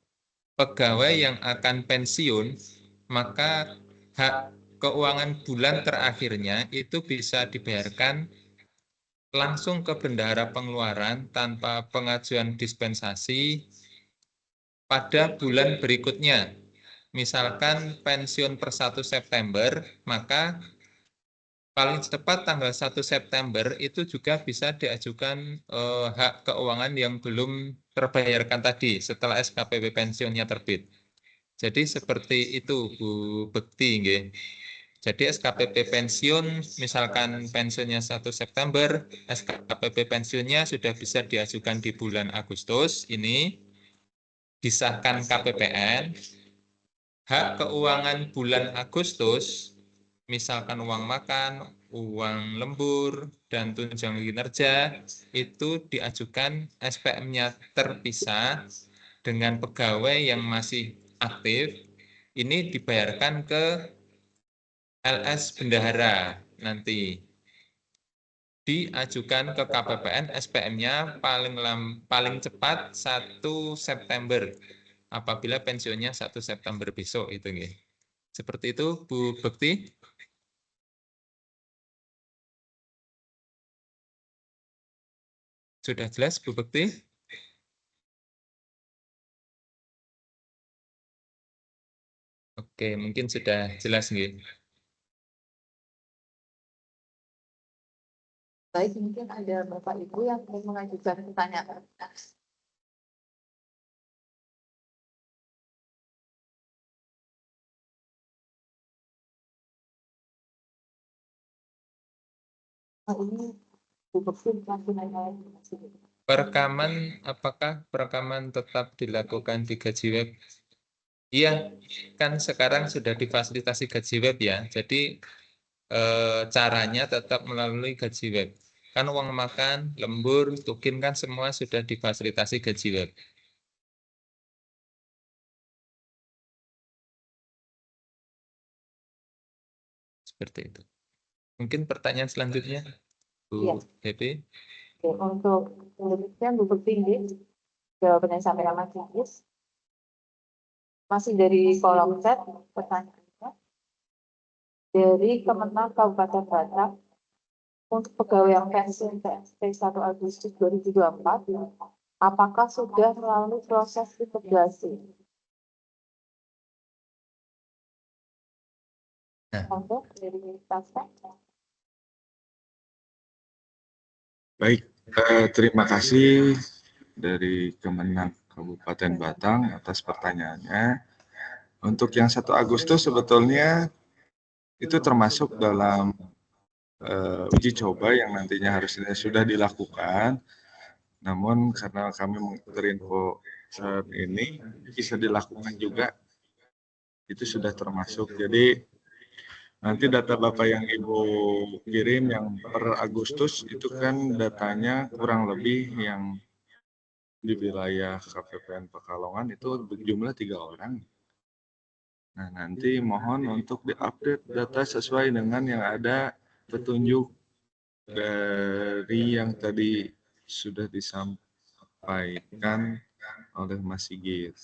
pegawai yang akan pensiun, maka hak keuangan bulan terakhirnya itu bisa dibayarkan langsung ke bendahara pengeluaran tanpa pengajuan dispensasi pada bulan berikutnya. Misalkan pensiun per 1 September, maka paling cepat tanggal 1 September itu juga bisa diajukan hak keuangan yang belum terbayarkan tadi setelah SKPP pensiunnya terbit. Jadi seperti itu Bu Bekti, nggih. Jadi SKPP pensiun, misalkan pensiunnya 1 September, SKPP pensiunnya sudah bisa diajukan di bulan Agustus, ini disahkan KPPN, hak keuangan bulan Agustus, misalkan uang makan, uang lembur, dan tunjangan kinerja, itu diajukan SPM-nya terpisah dengan pegawai yang masih aktif, ini dibayarkan ke LS bendahara nanti. Diajukan ke KPPN SPM-nya paling cepat 1 September. Apabila pensiunnya 1 September besok itu nggih. Seperti itu Bu Bekti. Sudah jelas Bu Bekti? Oke, mungkin sudah jelas nggih. Baik, mungkin ada Bapak Ibu yang ingin mengajukan pertanyaan. Ini Bu Bekti masih nanya. Perekaman, apakah perekaman tetap dilakukan di gaji web? Iya, kan sekarang sudah difasilitasi gaji web ya. Jadi caranya tetap melalui gaji web. Kan uang makan, lembur, tukin kan semua sudah difasilitasi gaji web. Seperti itu. Mungkin pertanyaan selanjutnya, Bu Happy. Untuk selanjutnya Bu Bekti, jawabannya sampai Mas Sigis. Masih dari kolom chat pertanyaannya. Dari Kemenang Kabupaten Batak, untuk pegawai yang pensiun PSP 1 Agustus 2024, apakah sudah melalui proses integrasi? Untuk dari Taspen. Baik, terima kasih dari Kemenang Kabupaten Batang atas pertanyaannya. Untuk yang 1 Agustus sebetulnya itu termasuk dalam uji coba yang nantinya harusnya sudah dilakukan. Namun karena kami terinfo saat ini bisa dilakukan juga, itu sudah termasuk. Jadi nanti data Bapak yang Ibu kirim yang per Agustus itu kan datanya kurang lebih yang di wilayah KPPN Pekalongan itu berjumlah 3 orang. Nah, nanti mohon untuk diupdate data sesuai dengan yang ada petunjuk dari yang tadi sudah disampaikan oleh Mas Sigit.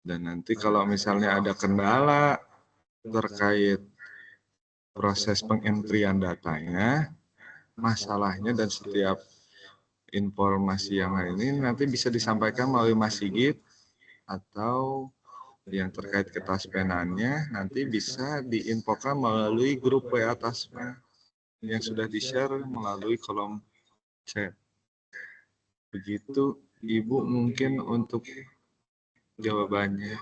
Dan nanti kalau misalnya ada kendala terkait proses pengentrian datanya, masalahnya dan setiap informasi yang lain ini nanti bisa disampaikan melalui Mas Sigit atau yang terkait ketaspenannya nanti bisa diinfokan melalui grup WA Taspen yang sudah di-share melalui kolom chat. Begitu Ibu mungkin untuk jawabannya.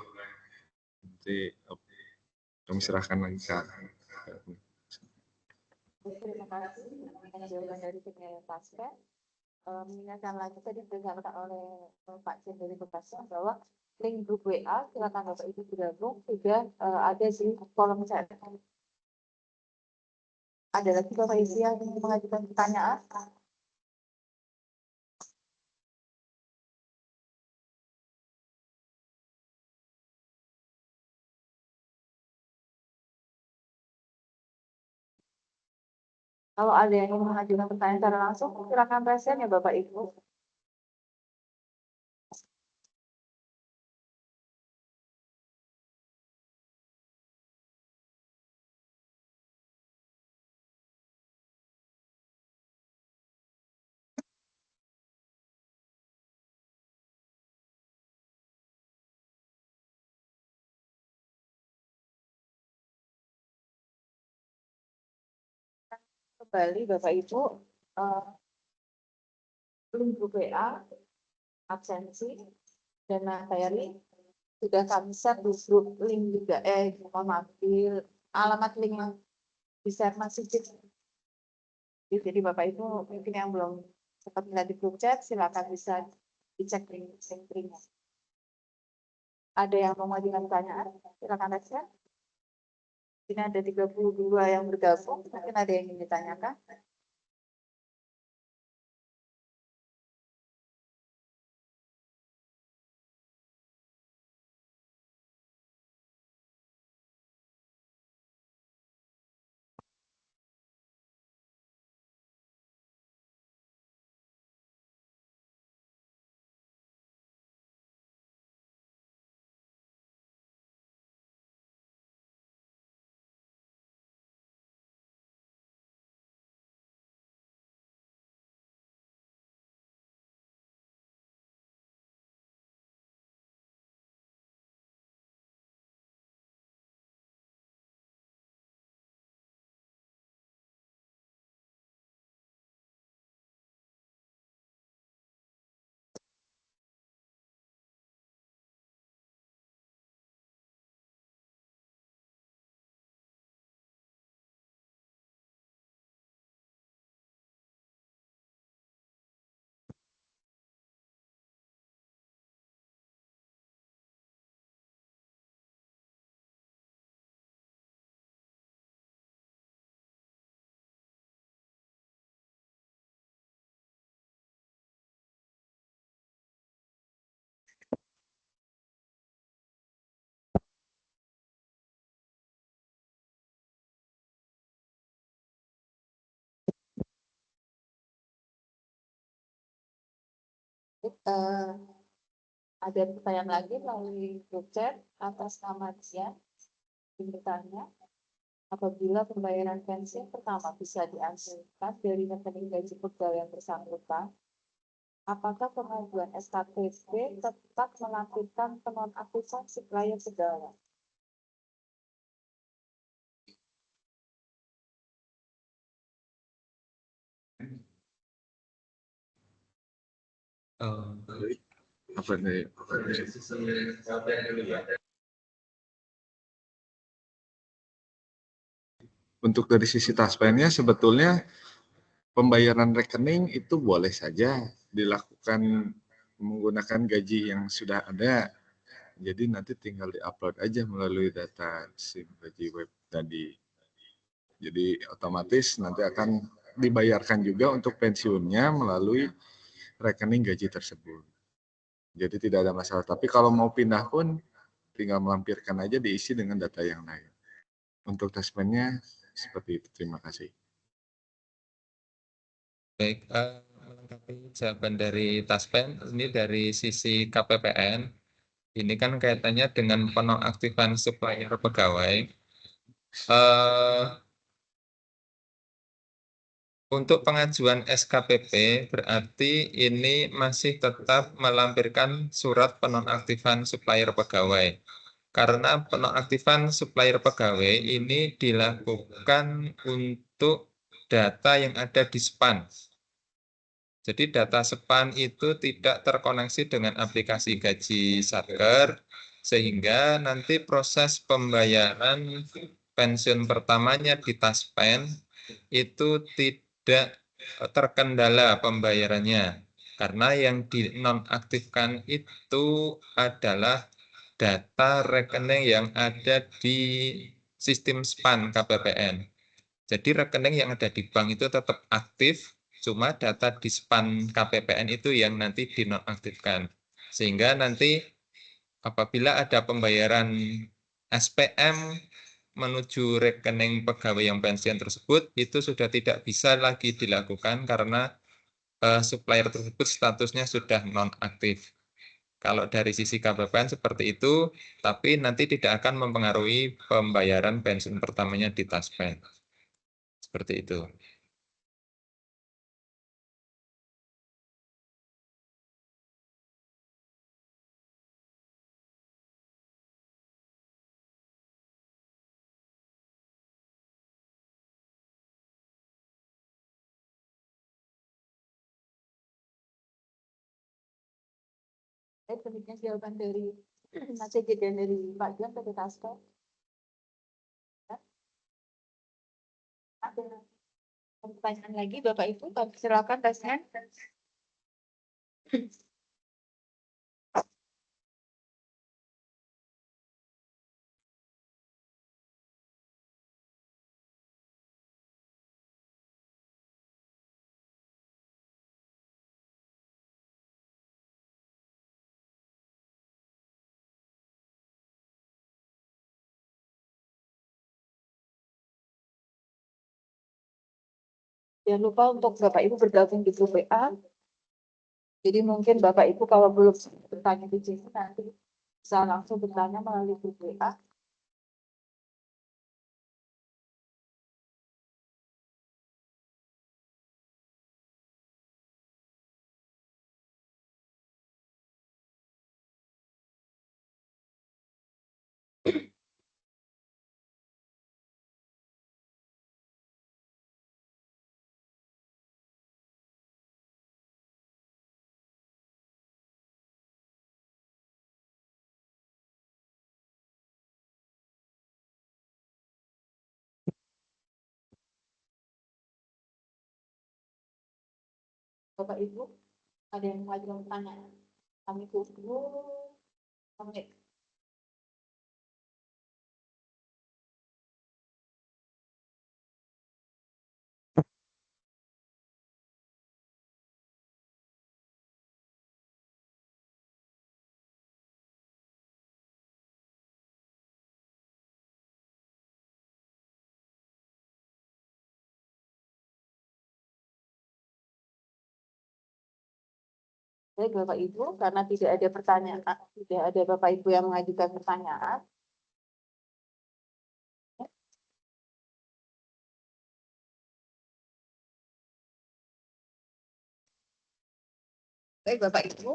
Nanti kami serahkan lagi ke Terima kasih atas jawaban dari tim Taspen. Mengingatkan lagi tadi disampaikan oleh Pak Jen dari Bekasi bahwa link grup WA silakan Bapak Ibu bergabung sudah ada di kolom chat. Ada lagi Bapak Ibu yang ingin mengajukan pertanyaan? Kalau ada yang ingin mengajukan pertanyaan secara langsung, silakan present ya Bapak Ibu. Kembali Bapak Ibu, link grup WA, absensi, dan materi sudah kami share di grup link juga, mohon maaf, di alamat link yang di-share Mas Sigit. Jadi Bapak Ibu mungkin yang belum sempat melihat di grup chat, silakan bisa dicek linknya. Ada yang mau mengajukan pertanyaan? Silakan respon. Ini ada 32 yang bergabung, mungkin ada yang ingin ditanyakan. Ada pertanyaan lagi melalui grup chat atas nama Dian. Bertanya, apabila pembayaran pensiun pertama bisa dihasilkan dari rekening gaji pegawai yang bersangkutan, apakah pengajuan SKPP tetap melakukan penonaktifan supplier pegawai? apa nih? Untuk dari sisi taspennya sebetulnya pembayaran rekening itu boleh saja dilakukan menggunakan gaji yang sudah ada. Jadi nanti tinggal diupload aja melalui data SIM gaji web tadi. Jadi otomatis nanti akan dibayarkan juga untuk pensiunnya melalui rekening gaji tersebut. Jadi tidak ada masalah. Tapi kalau mau pindah pun tinggal melampirkan aja diisi dengan data yang lain. Untuk taspennya seperti itu. Terima kasih. Baik, melengkapi jawaban dari Taspen, ini dari sisi KPPN, ini kan kaitannya dengan penonaktifan supplier pegawai. Untuk pengajuan SKPP berarti ini masih tetap melampirkan surat penonaktifan supplier pegawai. Karena penonaktifan supplier pegawai ini dilakukan untuk data yang ada di SPAN. Jadi data SPAN itu tidak terkoneksi dengan aplikasi gaji Satker, sehingga nanti proses pembayaran pensiun pertamanya di Taspen itu tidak terkendala pembayarannya. Karena yang dinonaktifkan itu adalah data rekening yang ada di sistem SPAN KPPN. Jadi rekening yang ada di bank itu tetap aktif, cuma data di SPAN KPPN itu yang nanti dinonaktifkan. Sehingga nanti apabila ada pembayaran SPM menuju rekening pegawai yang pensiun tersebut, itu sudah tidak bisa lagi dilakukan karena supplier tersebut statusnya sudah nonaktif. Kalau dari sisi KPPN seperti itu, tapi nanti tidak akan mempengaruhi pembayaran pensiun pertamanya di Taspen. Seperti itu. Demikian jawaban dari Mas Sigit dan dari Pak John pada Tasko. Ada pertanyaan lagi Bapak Ibu, kami silakan raise hand. Jangan lupa untuk Bapak Ibu bergabung di grup WA. Jadi mungkin Bapak Ibu kalau belum bertanya di sini nanti bisa langsung bertanya melalui grup WA. Bapak Ibu, ada yang mengajukan pertanyaan? Kami tunggu. Kami Baik Bapak Ibu, karena tidak ada pertanyaan, tidak ada Bapak Ibu yang mengajukan pertanyaan. Baik Bapak Ibu,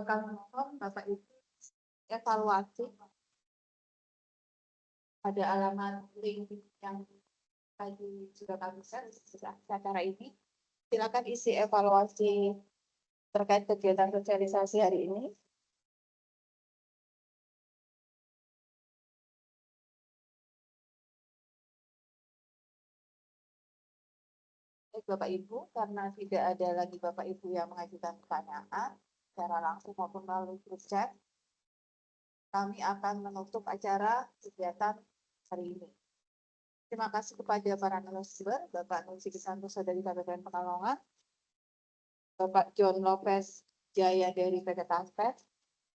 kami mohon Bapak Ibu evaluasi pada alamat link yang tadi sudah kami share acara ini. Silakan isi evaluasi terkait kegiatan sosialisasi hari ini. Baik Bapak Ibu, karena tidak ada lagi Bapak Ibu yang mengajukan pertanyaan secara langsung maupun melalui grup chat, kami akan menutup acara kegiatan hari ini. Terima kasih kepada para narasumber, Bapak Nur Sigit Santoso dari KPPN Pekalongan, Bapak John Lopez Jaya dari PT Taspen,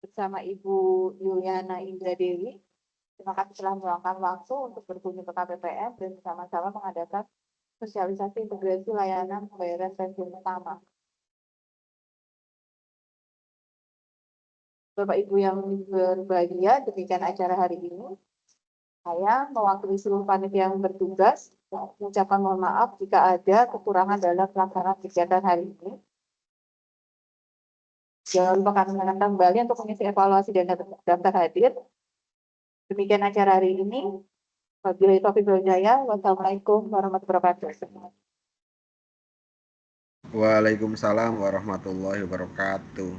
bersama Ibu Yuliana Indra Dewi. Terima kasih telah meluangkan waktu untuk berkunjung ke KPPN dan bersama-sama mengadakan sosialisasi integrasi layanan pembayaran pensiun pertama. Bapak Ibu yang berbahagia, demikian acara hari ini. Saya mewakili seluruh panitia yang bertugas mengucapkan mohon maaf jika ada kekurangan dalam pelaksanaan kegiatan hari ini. Jangan lupa kami menanyakan kembali untuk mengisi evaluasi dan daftar hadir. Demikian acara hari ini. Wabillahi taufiq wal hidayah. Wassalamualaikum warahmatullahi wabarakatuh. Waalaikumsalam warahmatullahi wabarakatuh.